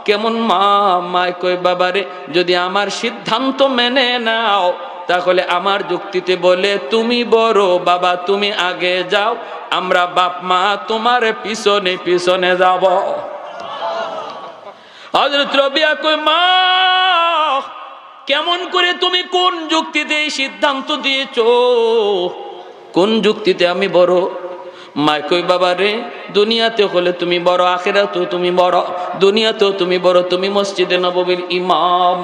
কেমন মা? মায় কয়, বাবারে যদি আমার সিদ্ধান্ত মেনে নাও, তাহলে আমার যুক্তিতে বলে তুমি বড়, বাবা তুমি আগে যাও, আমরা বাপ মা তোমার পিছনে পিছনে যাব। হযরত রবিয়া কয়, মা কেমন করে তুমি কোন যুক্তিতে এই সিদ্ধান্ত দিয়েছো, কোন যুক্তিতে আমি বড়? মা কই, বাবা রে দুনিয়াতে হলে তুমি বড়, আখিরাতেও তুমি বড়। দুনিয়াতেও তুমি বড়, তুমি মসজিদে নববীর ইমাম,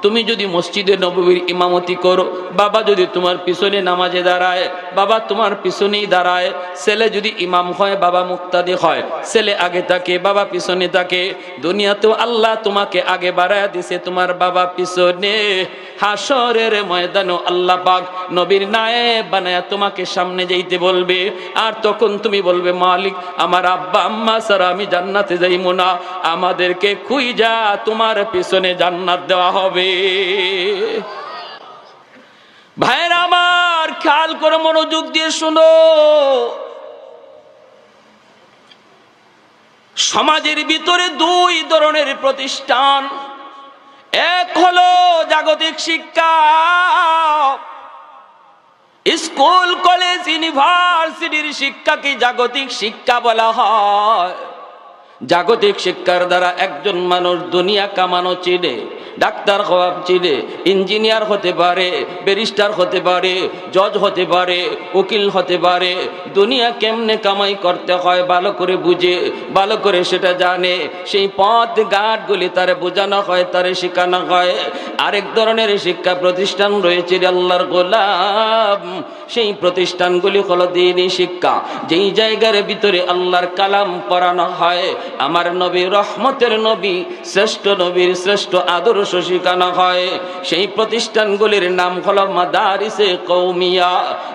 তুমি যদি মসজিদে নববীর ইমামতি করো, বাবা যদি তোমার পিছনে নামাজে দাঁড়ায়, বাবা তোমার পিছনেই দাঁড়ায়। ছেলে যদি ইমাম হয়, বাবা মুক্তাদি হয়, ছেলে আগে থাকে, বাবা পিছনে থাকে। দুনিয়াতেও আল্লাহ তোমাকে আগে বাড়ায় দিছে, তোমার বাবা পিছনে। হাসরের ময়দানও আল্লাহ পাক নবীর নায়েব বানায়া তোমাকে সামনে যাইতে বলবে। আর তখন তুমি বলবে, মালিক আমার আব্বা আম্মা ছাড়া আমি জান্নাতে যাইমু না, আমাদেরকে খুঁজা তোমার পিছনে জান্নাত দেওয়া হবে। ভাইরা আমার, খেয়াল করে মনোযোগ দিয়ে শুনো। সমাজের ভিতরে দুই ধরনের প্রতিষ্ঠান। এক হলো জাগতিক শিক্ষা, স্কুল কলেজ ইউনিভার্সিটির শিক্ষাকে জাগতিক শিক্ষা বলা হয়। জাগতিক শিক্ষার দ্বারা একজন মানুষ দুনিয়া কামানো চিনে, ডাক্তার হওয়া চিনে, ইঞ্জিনিয়ার হতে পারে, ব্যারিস্টার হতে পারে, জজ হতে পারে, উকিল হতে পারে। দুনিয়া কেমনে কামাই করতে হয় ভালো করে বুঝে, ভালো করে সেটা জানে। সেই পথ ঘাটগুলি তারে বোঝানো হয়, তারে শেখানো হয়। আরেক ধরনের শিক্ষা প্রতিষ্ঠান রয়েছে আল্লাহর গোলাম, সেই প্রতিষ্ঠানগুলি হলো দ্বীনি শিক্ষা, যেই জায়গার ভিতরে আল্লাহর কালাম পড়ানো হয়। আমার নবী রহমতের নবী, শ্রেষ্ঠ নবীর শ্রেষ্ঠ আদর্শ শেখানো হয়। সেই প্রতিষ্ঠানগুলির নাম হলো মাদারিসে কওমিয়া,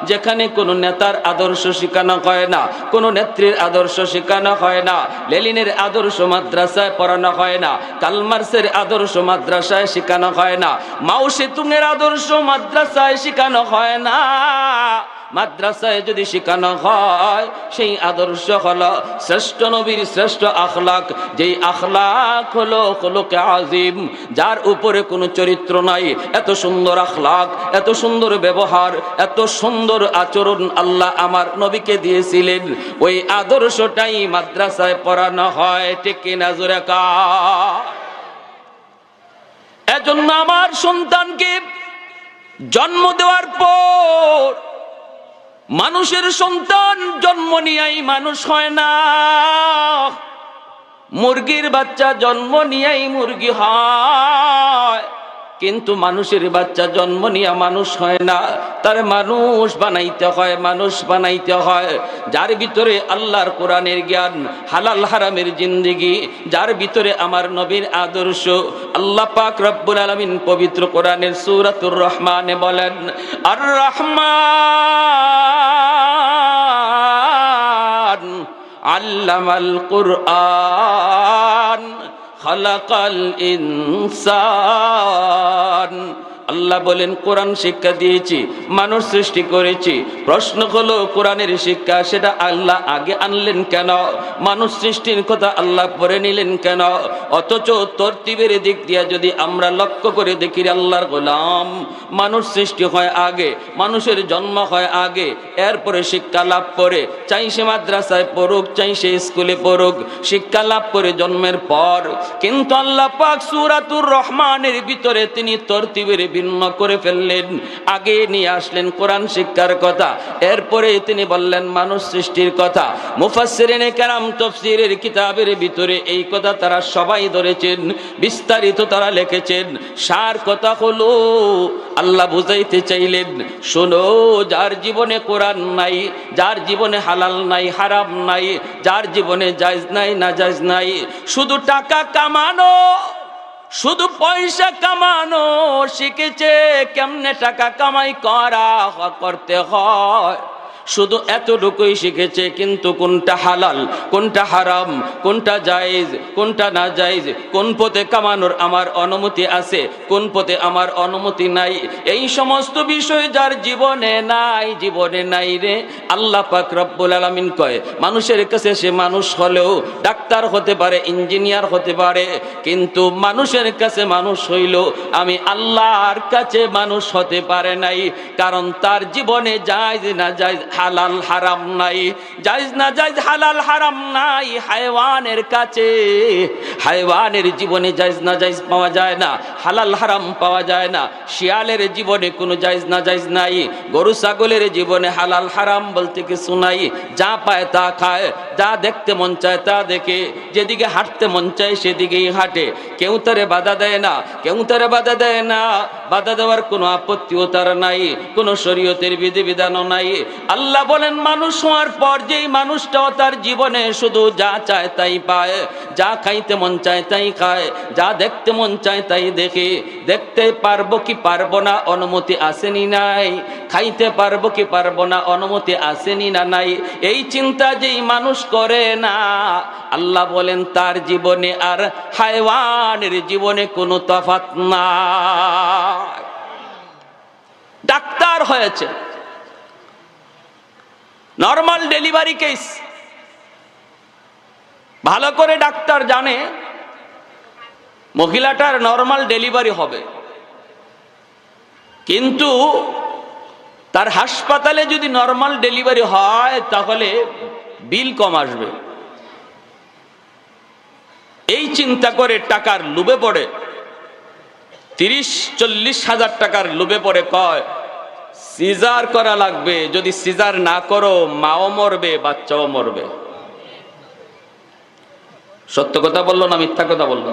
যেখানে কোনো নেতার আদর্শ শেখানো হয় না, কোনো নেত্রীর আদর্শ শেখানো হয় না, লেনিনের আদর্শ মাদ্রাসায় পড়ানো হয় না, কালমার্সের আদর্শ মাদ্রাসায় শেখানো হয় না, মাও সেতুংয়ের আদর্শ মাদ্রাসায় শেখানো হয় না। মাদ্রাসায় যদি শেখানো হয়, সেই আদর্শ হলো শ্রেষ্ঠ নবীর শ্রেষ্ঠ আখলাক, যেই আখলাক হলো খুলুকে আজিম, যার উপরে কোনো চরিত্র নাই। এত সুন্দর আখলাক, এত সুন্দর ব্যবহার, এত সুন্দর আচরণ আল্লাহ আমার নবীকে দিয়েছিলেন। ওই আদর্শটাই মাদ্রাসায় পড়ানো হয়। ঠিক কিনা জোরে কও? এজন্য আমার সন্তানকে জন্ম দেওয়ার পর, মানুষের সন্তান জন্ম নিয়েই মানুষ হয় না, মুরগির বাচ্চা জন্ম নিয়েই মুরগি হয়। কিন্তু মানুষের বাচ্চা জন্ম নিয়ে মানুষ হয় না, তার মানুষ বানাইতে হয়, মানুষ বানাইতে হয়। যার ভিতরে আল্লাহর কোরআনের জ্ঞান, হালাল হারামের জিন্দেগি, যার ভিতরে আমার নবীর আদর্শ। আল্লাহ পাক রব্বুল আলামিন পবিত্র কোরআনের সূরাতুর রহমানে বলেন, আর রহমান আল্লামাল কুরআন খালাকাল ইনসান। আল্লাহ বলেন, কোরআন শিক্ষা দিয়েছি, মানুষ সৃষ্টি করেছি। প্রশ্ন হলো, কোরআনের শিক্ষা সেটা আল্লাহ আগে আনলেন কেন? মানুষ সৃষ্টির কথা আল্লাহ পরে নিলেন কেন? অথচ তরতিবের দিক দিয়ে যদি আমরা লক্ষ্য করে দেখি, আল্লাহর গোলাম, মানুষ সৃষ্টি হয় আগে, মানুষের জন্ম হয় আগে, এরপরে শিক্ষা লাভ করে, চাই সে মাদ্রাসায় পড়ুক, চাই সে স্কুলে পড়ুক, শিক্ষা লাভ করে জন্মের পর। কিন্তু আল্লাহ পাক সূরাতুর রহমানের ভিতরে তিনি তরতিবের ভিন্ন করে ফেললেন। আগে নিয়ে আসলেন কোরআন শিক্ষার কথা, এরপরে তিনি বললেন মানুষ সৃষ্টির কথা। মুফাসসিরিনে কেরাম তাফসীরের কিতাবের ভিতরে এই কথা তারা সবাই ধরেছেন, বিস্তারিত তারা লিখেছেন। সার কথা হলো, আল্লাহ বুঝাইতে চাইলেন, শোনো, যার জীবনে কোরআন নাই, যার জীবনে হালাল নাই, হারাম নাই, যার জীবনে জায়েজ নাই, নাজায়েজ নাই, শুধু টাকা কামানো, শুধু পয়সা কামানো শিখেছে, কেমনে টাকা কামাই করতে হয়, শুধু এতটুকুই শিখেছে। কিন্তু কোনটা হালাল, কোনটা হারাম, কোনটা জায়েজ, কোনটা না জায়েজ, কোন পথে কামানোর আমার অনুমতি আছে, কোন পথে আমার অনুমতি নাই, এই সমস্ত বিষয় যার জীবনে নাই, জীবনে নাই রে। আল্লাহ পাক রব্বুল আলামিন কয়, মানুষের কাছে সে মানুষ হলেও ডাক্তার হতে পারে, ইঞ্জিনিয়ার হতে পারে, কিন্তু মানুষের কাছে মানুষ হইল, আমি আল্লাহর কাছে মানুষ হতে পারে নাই। কারণ তার জীবনে জায়েজ না জায়েজ, হালাল হারাম নাই, জায়েজ না জায়েজ হালাল হারাম নাই হায়ওয়ানের কাছে। হায়ওয়ানের জীবনে জায়েজ না জায়েজ পাওয়া যায় না, হালাল হারাম পাওয়া যায় না। শিয়ালের জীবনে কোনো জায়েজ না জায়েজ নাই, গরু ছাগলের জীবনে হালাল হারাম বলতে কিছু নাই। যা পায় তা খায়, যা দেখতে মন চায় তা দেখে, যেদিকে হাঁটতে মন চায় সেদিকেই হাঁটে। কেউ তারে বাধা দেয় না, কেউ তারে বাধা দেয় না। বাধা দেওয়ার কোনো আপত্তিও তার নাই, কোনো শরীয়তের বিধিবিধানও নাই। আল্লাহ বলেন মানুষ হওয়ার পর যেই মানুষটাও তার জীবনে শুধু যা চায় তাই পায়, যা খাইতে মন চায় তাই খায়, যা দেখতে মন চায় তাই দেখে। দেখতে পারবো কি পারবো না অনুমতি আসেনি নাই, খাইতে পারবো কি পারবো না অনুমতি আসেনি না নাই, এই চিন্তা যেই মানুষ করে না, আল্লাহ বলেন তার জীবনে আর হায়ওয়ানের জীবনে কোনো তফাৎ নাই। ডাক্তার হয়েছে, নরমাল ডেলিভারি কেস, ভালো করে ডাক্তার জানে মহিলাটার নরমাল ডেলিভারি হবে, কিন্তু তার হাসপাতালে যদি নরমাল ডেলিভারি হয় তাহলে বিল কম আসবে। এই চিন্তা করে টাকার লোভে পড়ে 30-40 হাজার টাকার লোভে পড়ে কয় সিজার করা লাগবে, যদি সিজার না করো মাও মরবে বাচ্চাও মরবে। সত্য কথা বললো না মিথ্যা কথা বললো?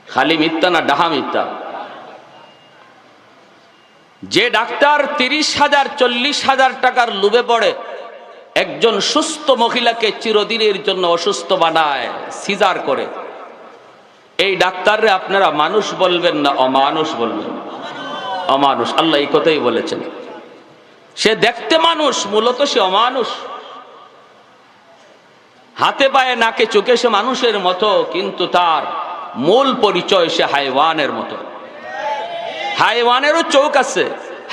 খালি মিথ্যা না ডাহা মিথ্যা? যে ডাক্তার 30,000-40,000 টাকার লোভে পড়ে একজন সুস্থ মহিলাকে চিরদিনের জন্য অসুস্থ বানায়, সিজার করে, এই ডাক্তাররে আপনারা মানুষ বলবেন না অমানুষ বলবেন? অমানুষ। আল্লাহ এই কথাই বলেছেন। সে দেখতে মানুষ, মূলত সে অমানুষ। হাতে পায়ে নাকে চোখে সে মানুষের মতো, কিন্তু তার মূল পরিচয় সে হায়ওয়ানের মতো। হায়ওয়ানেরও চোখ আছে,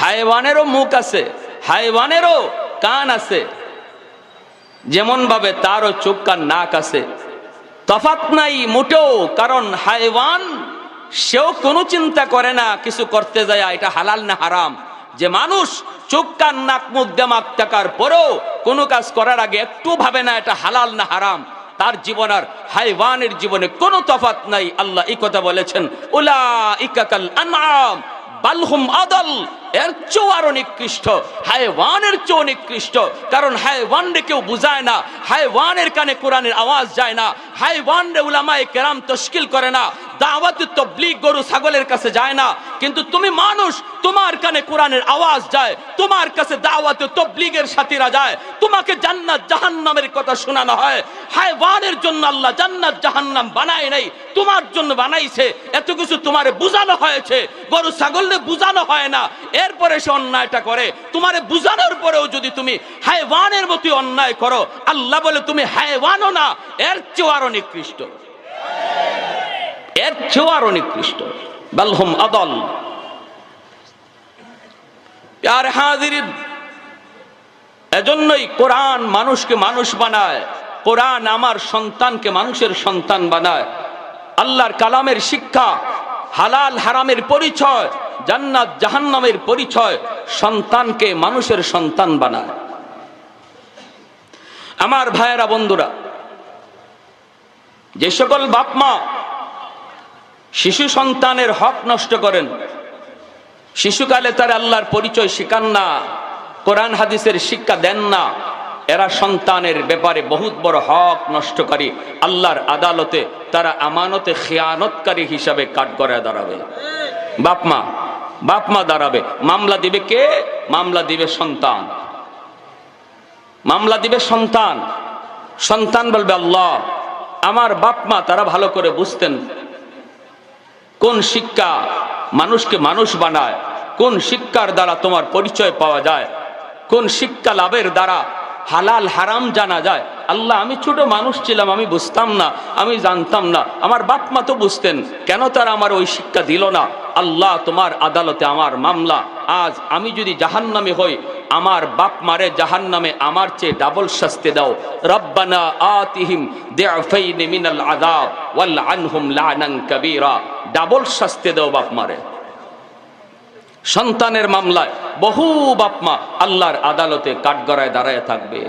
হায়ওয়ানেরও মুখ আছে, হায়ওয়ানেরও কান আছে, যেমন ভাবে তারও চোখ কান নাক আছে। তফাৎ নাই মোটেও, কারণ হায়ওয়ান সেও কোনো চিন্তা করে না কিছু করতে যায় এটা হালাল না হারাম। যে মানুষ চোখ কান নাক মুখ দেমাগ থাকার পরেও কোনো কাজ করার আগে একটু ভাবে না এটা হালাল না হারাম, তার জীবন আর হায়ওয়ানের জীবনে কোনো তফাৎ নাই। আল্লাহ এই কথা বলেছেন, উলাইকা কাল আনআম বাল হুম আদাল, এর চেয়েও আরো নিকৃষ্ট, হায়ওয়ানের চেয়েও নিকৃষ্ট। কারণ হায়ওয়ানরে কেউ বুঝায় না, হায়ওয়ানের কানে কোরআনের আওয়াজ যায় না, হায়ওয়ানরে উলামায়ে কেরাম তশকিল করে না, দাওয়াত তাবলীগ গরু ছাগলের কাছে যায় না। কিন্তু তুমি মানুষ, তোমার কানে কোরআনের আওয়াজ যায়, তোমার কাছে দাওয়াত তাবলীগের সাথীরা যায়, তোমাকে জান্নাত জাহান্নামের কথা শোনানো হয়। হায়ওয়ানের জন্য আল্লাহ জান্নাত জাহান্নাম বানায় নাই, তোমার জন্য বানাইছে। এত কিছু তোমারে বুঝানো হয়েছে, গরু ছাগলরে বুঝানো হয় না, এরপরে সে অন্যায়টা করে। তোমারে বুঝানোর পরেও যদি তুমি হায়ওয়ানের মতো অন্যায় করো, আল্লাহ বলে তুমি হায়ওয়ানও না, এর চেয়েও আরো নিকৃষ্ট, এর চেয়েও আরো নিকৃষ্ট। বাল হুম আদাল। প্যারে হাজিরিন, এজন্যই কোরআন মানুষকে মানুষ বানায়, কোরআন আমার সন্তানকে মানুষের সন্তান বানায়। আল্লাহর কালামের শিক্ষা, হালাল হারামের পরিচয়, জান্নাত জাহান্নামের পরিচয়, সন্তানকে মানুষের সন্তান বানায়। আমার ভাইয়েরা বন্ধুরা, যে সকল বাপ মা শিশু সন্তানের হক নষ্ট করেন, শিশুকালে তার আল্লাহর পরিচয় শেখান না, কোরআন হাদিসের শিক্ষা দেন না, এরা সন্তানের ব্যাপারে বহুত বড় হক নষ্টকারী। আল্লাহর আদালতে তারা আমানতে খেয়ানতকারী হিসাবে কাঠগড়ায় দাঁড়াবে। বাপ মা দাঁড়াবে। মামলা দিবে কে? মামলা দিবে সন্তান, মামলা দিবে সন্তান। সন্তান বলবে আল্লাহ, আমার বাপ মা তারা ভালো করে বুঝতেন কোন শিক্ষা মানুষকে মানুষ বানায়, কোন শিক্ষার দ্বারা তোমার পরিচয় পাওয়া যায়, কোন শিক্ষা লাভের দ্বারা হালাল হারাম জানা যায়। আল্লাহ, আমি ছোট মানুষ ছিলাম, আমি বুঝতাম না, আমি জানতাম না, আমার বাপ মা তো বুঝতেন, কেন তারা আমার ওই শিক্ষা দিল না? আল্লাহ, তোমার আদালতে আমার মামলা। আজ আমি যদি জাহান্নামে হই, আমার বাপ মারে জাহান্নামে আমার চেয়ে ডাবল শাস্তি দাও। রব্বানা আতিহিম দিআফাইন মিনাল আযাব ওয়াল আনহুম লা'নান কাবীরা। ডাবল শাস্তি দাও বাপ মারে। সন্তানের মামলায় বহু বাপমা আল্লাহর আদালতে কাঠগড়ায় দাঁড়ায় থাকবে।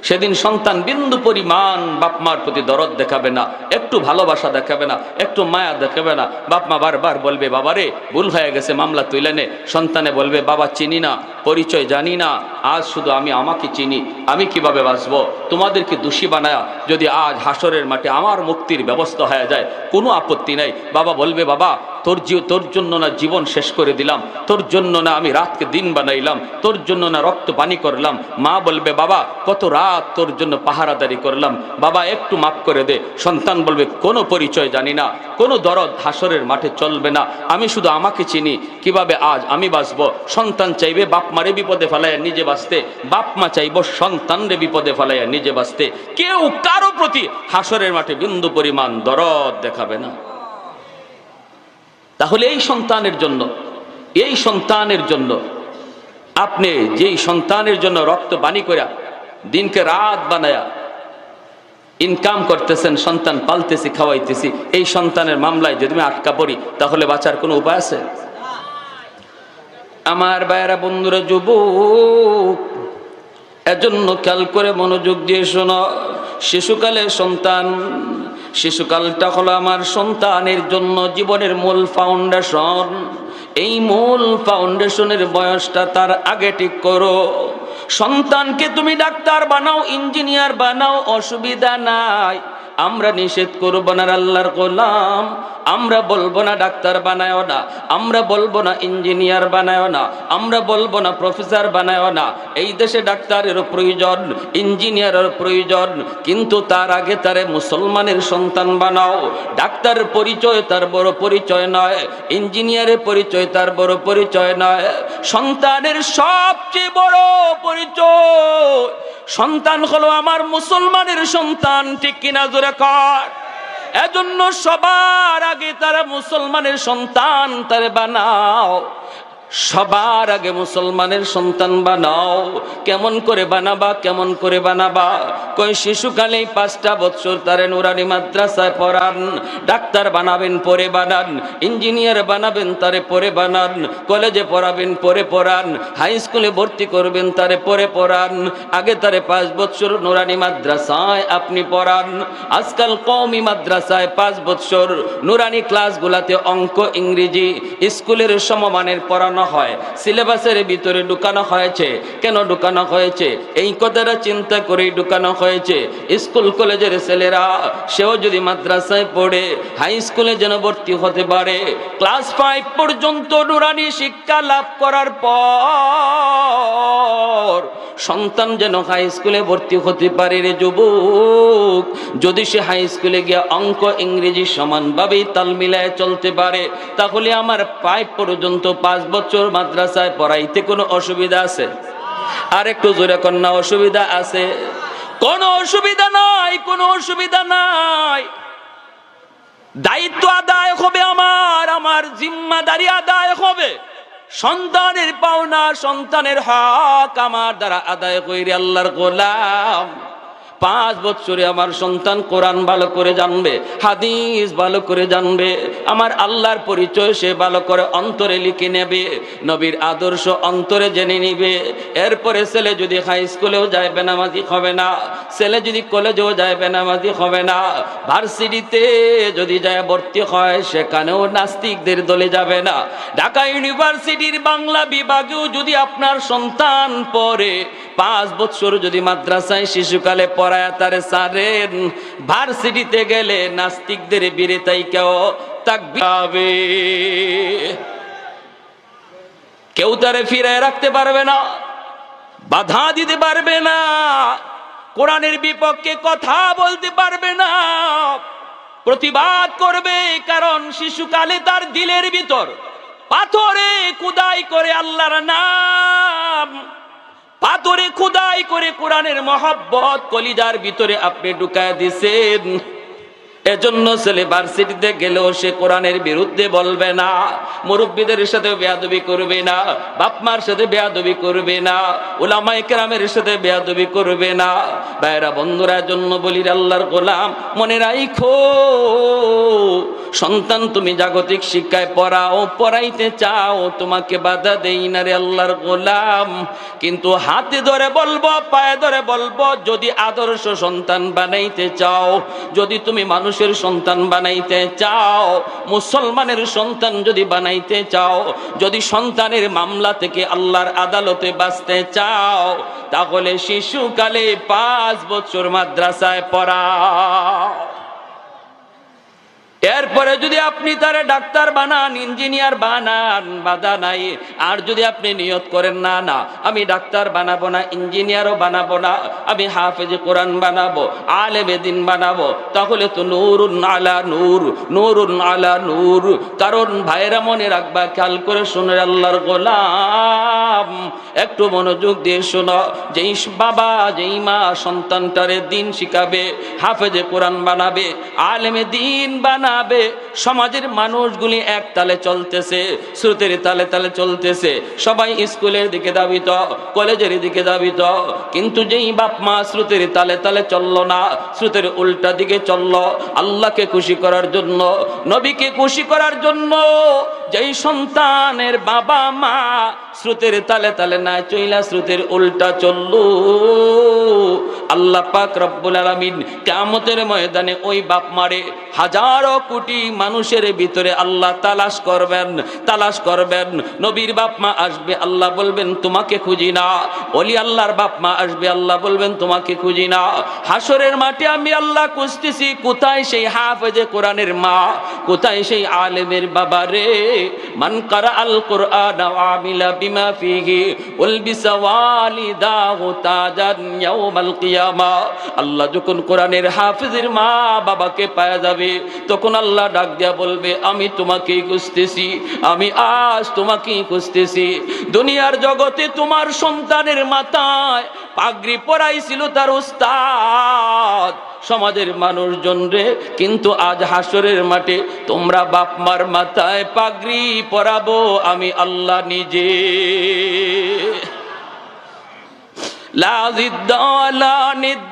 সেদিন সন্তান বিন্দু পরিমাণ বাপমার প্রতি দরদ দেখাবে না, একটু ভালোবাসা দেখাবে না, একটু মায়া দেখাবে না। বাপমা বারবার বলবে, বাবারে ভুল হয়ে গেছে, মামলা তুলে নে। সন্তানে বলবে, বাবা চিনি না, পরিচয় জানি না, আজ শুধু আমি আমাকে চিনি, আমি কিভাবে বাঁচবো? তোমাদেরকে দোষী বানায়া যদি আজ হাসরের মাঠে আমার মুক্তির ব্যবস্থা হয়ে যায়, কোনো আপত্তি নাই। বাবা বলবে, বাবা তোর জন্য না জীবন শেষ করে দিলাম, তোর জন্য না আমি রাতকে দিন বানাইলাম, তোর জন্য না রক্ত পানি করলাম। মা বলবে, বাবা কত রাত তোর জন্য পাহারাদারি করলাম, বাবা একটু মাফ করে দে। সন্তান বলবে, কোনো পরিচয় জানি না, কোনো দরদ হাসরের মাঠে চলবে না, আমি শুধু আমাকে চিনি, কিভাবে আজ আমি বাঁচবো? সন্তান চাইবে বাপ মারে বিপদে ফেলাইয়া নিজে বাঁচতে, বাপ মা চাইব সন্তানরে বিপদে ফেলাইয়া নিজে বাঁচতে। কেউ কারো প্রতি হাসরের মাঠে বিন্দু পরিমাণ দরদ দেখাবে না। তাহলে এই সন্তানের জন্য আপনি যেই সন্তানের জন্য রক্ত পানি করে দিনকে রাত বানায়া ইনকাম করতেছেন, সন্তান পালতেছি, খাওয়াইতেছি, এই সন্তানের মামলায় যদি আমি আটকা পড়ি, তাহলে বাঁচার কোনো উপায় আছে? আমার ভাইয়েরা, বন্ধুরা, যুবক, এজন্য খেয়াল করে মনোযোগ দিয়ে শোনো। শিশুকালটা হলো আমার সন্তানের জন্য জীবনের মূল ফাউন্ডেশন। এই মূল ফাউন্ডেশনের বয়সটা তার আগে ঠিক করো। সন্তানকে তুমি ডাক্তার বানাও, ইঞ্জিনিয়ার বানাও, অসুবিধা নাই, আমরা নিষেধ করব না। আল্লাহর গোলাম, আমরা বলবো না ডাক্তার বানায়ও না, আমরা বলবো না ইঞ্জিনিয়ার বানায়ও না, আমরা বলবো না প্রফেসর বানায়ও না। এই দেশে ডাক্তারেরও প্রয়োজন, ইঞ্জিনিয়ারের প্রয়োজন, কিন্তু তার আগে তারে মুসলমানের সন্তান বানাও। ডাক্তারের পরিচয় তার বড় পরিচয় নয়, ইঞ্জিনিয়ারের পরিচয় তার বড় পরিচয় নয়। সন্তানের সবচেয়ে বড় পরিচয়, সন্তান হলো আমার মুসলমানের সন্তান। ঠিক কিনা জোরে কর? এজন্য সবার আগে তারা মুসলমানের সন্তান তারে বানাও, সবার আগে মুসলমানের সন্তান বানাও। কেমন করে বানাবা? কই শিশুকালেই 5টা বছর তারে নুরানি মাদ্রাসায় পড়ান। ডাক্তার বানাবেন পরে বানান, ইঞ্জিনিয়ার বানাবেন তারে পরে বানান, কলেজে পড়াবেন পরে পড়ান, হাই স্কুলে ভর্তি করবেন তারে পরে পড়ান। আগে তারে 5 বছর নুরানি মাদ্রাসায় আপনি পড়ান। আজকাল কওমি মাদ্রাসায় 5 বছর নুরানি ক্লাসগুলাতে অঙ্ক, ইংরেজি স্কুলের সমমানের পড়ানো হয়, সিলেবাসের ভিতরে ঢুকানো হয়েছে। কেন ঢুকানো হয়েছে? এই কথাটা চিন্তা করেই ঢুকানো হয়েছে। স্কুল কলেজের ছেলেরা সেও যদি মাদ্রাসায় পড়ে হাই স্কুলে যেন ভর্তি হতে পারে। ক্লাস 5 পর্যন্ত নুরানি শিক্ষা লাভ করার পর সন্তান যেন হাই স্কুলে ভর্তি হতে পারে। রে যুবক, যদি সে হাই স্কুলে গিয়ে অঙ্ক, ইংরেজি সমানভাবেই তাল মিলায় চলতে পারে, তাহলে আমার 5 পর্যন্ত 5 বছর মাদ্রাসায় পড়াইতে কোনো অসুবিধা আছে? আর একটু জোরে কন্যা, অসুবিধা আছে? কোনো অসুবিধা নাই, কোনো অসুবিধা নাই। দায়িত্ব আদায় হবে, আমার জিম্মাদারি আদায় হবে। সন্তানের পাওনা, সন্তানের হক আমার দ্বারা আদায় কইরে আল্লাহর গোলাম। 5 বছরে আমার সন্তান কোরআন ভালো করে জানবে, হাদিস ভালো করে জানবে, আমার আল্লাহর পরিচয় সে ভালো করে অন্তরে লিখে নেবে, নবীর আদর্শ অন্তরে জেনে নিবে। এরপরে ছেলে যদি হাই স্কুলেও যায় বেনামাজি হবে না, ছেলে যদি কলেজেও যায় বেনামাজি হবে না, ভার্সিটিতে যদি যায় ভর্তি হয় সেখানেও নাস্তিকদের দলে যাবে না। ঢাকা ইউনিভার্সিটির বাংলা বিভাগেও যদি আপনার সন্তান পড়ে, 5 বছর যদি মাদ্রাসায় শিশুকালে পড়ায় তারে সারেন, ভার্সিটিতে গেলে নাস্তিকদের বিরেতাই কেউ তারে ফিরায় রাখতে পারবে না, বাধা দিতে পারবে না, কোরআনের বিপক্ষে কথা বলতে পারবে না, প্রতিবাদ করবে। কারণ শিশুকালে তার দিলের ভিতর পাথরে খুদাই করে আল্লাহর নাম, পাথরে খুদাই করে কোরআনের মহব্বত কলিজার ভিতরে আপনি ঢুকায় দিছেন। এজন্য ছেলে ভার্সিটিতে গেলেও সে কোরআনের বিরুদ্ধে বলবে না, মুরব্বীদের সাথে বেয়াদবি করবে না, বাপ মার সাথে বেয়াদবি করবে না, উলামায়ে কেরামের সাথে বেয়াদবি করবে না। ভাইরা বন্ধুরা, জন্য বলি আল্লাহর গোলাম, মনে রাখো সন্তান তুমি জাগতিক শিক্ষায় পড়াও, পড়াইতে চাও, তোমাকে বাধা দেই না রে আল্লাহর গোলাম। কিন্তু হাতে ধরে বলবো, পায়ে ধরে বলবো, যদি আদর্শ সন্তান বানাইতে চাও, যদি তুমি মানুষের সন্তান বানাইতে চাও, মুসলমানের সন্তান যদি বানাইতে চাও, যদি সন্তানের মামলা থেকে আল্লাহর আদালতে বাঁচতে চাও, তাহলে শিশুকালে 5 বছর মাদ্রাসায় পড়াও। এরপরে যদি আপনি তারে ডাক্তার বানান, ইঞ্জিনিয়ার বানান, বাধা নাই। আর যদি আপনি নিয়ত করেন না না আমি ডাক্তার বানাবো না, ইঞ্জিনিয়ারও বানাবো না, আমি হাফেজ কোরআন বানাবো, আলেমে দিন বানাবো, তাহলে তো নূরুন আলা নূর, নূরুন আলা নূর। কারণ ভাইরা মনে রাখবা, খেয়াল করে শুনে আল্লাহর গোলাম, একটু মনোযোগ দিয়ে শোনো, যেই বাবা যেই মা সন্তানটারে দিন শিখাবে, হাফেজে কোরআন বানাবে, আলেমে দিন বানাবে, সমাজের মানুষগুলি এক তালে চলতেছে, স্রোতের তালে তালে চলতেছে, সবাই স্কুলের দিকে ধাবিত, কলেজের দিকে ধাবিত। কিন্তু যেই বাপ মা স্রোতের তালে তালে চললো না, স্রোতের উল্টা দিকে চললো, আল্লাহকে খুশি করার জন্য, নবীকে খুশি করার জন্য, যেই সন্তানের বাবা মা স্রোতের তালে তালে না চইলা স্রোতের উল্টা চললো, আল্লাহ পাক রব্বুল আলামিন কিয়ামতের ময়দানে ওই বাপ মারে হাজারো কোটি মানুষের ভিতরে আল্লাহ তালাশ করবেন, তালাশ করবেন। নবীর বাপ মা আসবে, আল্লাহ বলবেন তোমাকে খুঁজি না। ওলি আল্লাহর বাপ মা আসবে, আল্লাহ বলবেন তোমাকে খুঁজি না। হাসরের মাঠে আমি আল্লাহ খুঁজতেছি, কোথায় সেই হাফেজে কোরআনের মা, কোথায় সেই আলেমের বাবা রে। মান কারা আল কোরআন ওয়া আমিলা বিমা ফিহি উলবিসা ওয়ালিদাহু তাজান ইয়াউমাল কিয়ামা। আল্লাহ যখন কোরআনের হাফেজের মা বাবাকে পাওয়া যাবে, তখন আল্লাহ ডাক দিয়া বলবে, আমি তোমাকেই খুঁজতেছি, আমি আজ তোমাকেই খুঁজতেছি। দুনিয়ার জগতে তোমার সন্তানের মাথায় পাগড়ি পরাইছিল তার উস্তাদ, সমাজের মানুষজন রে, কিন্তু আজ হাসরের মাঠে তোমরা বাপ মার মাথায় পাগড়ি পরাবো আমি আল্লাহ নিজে। লা জিদ্দা লা নিদ্দা।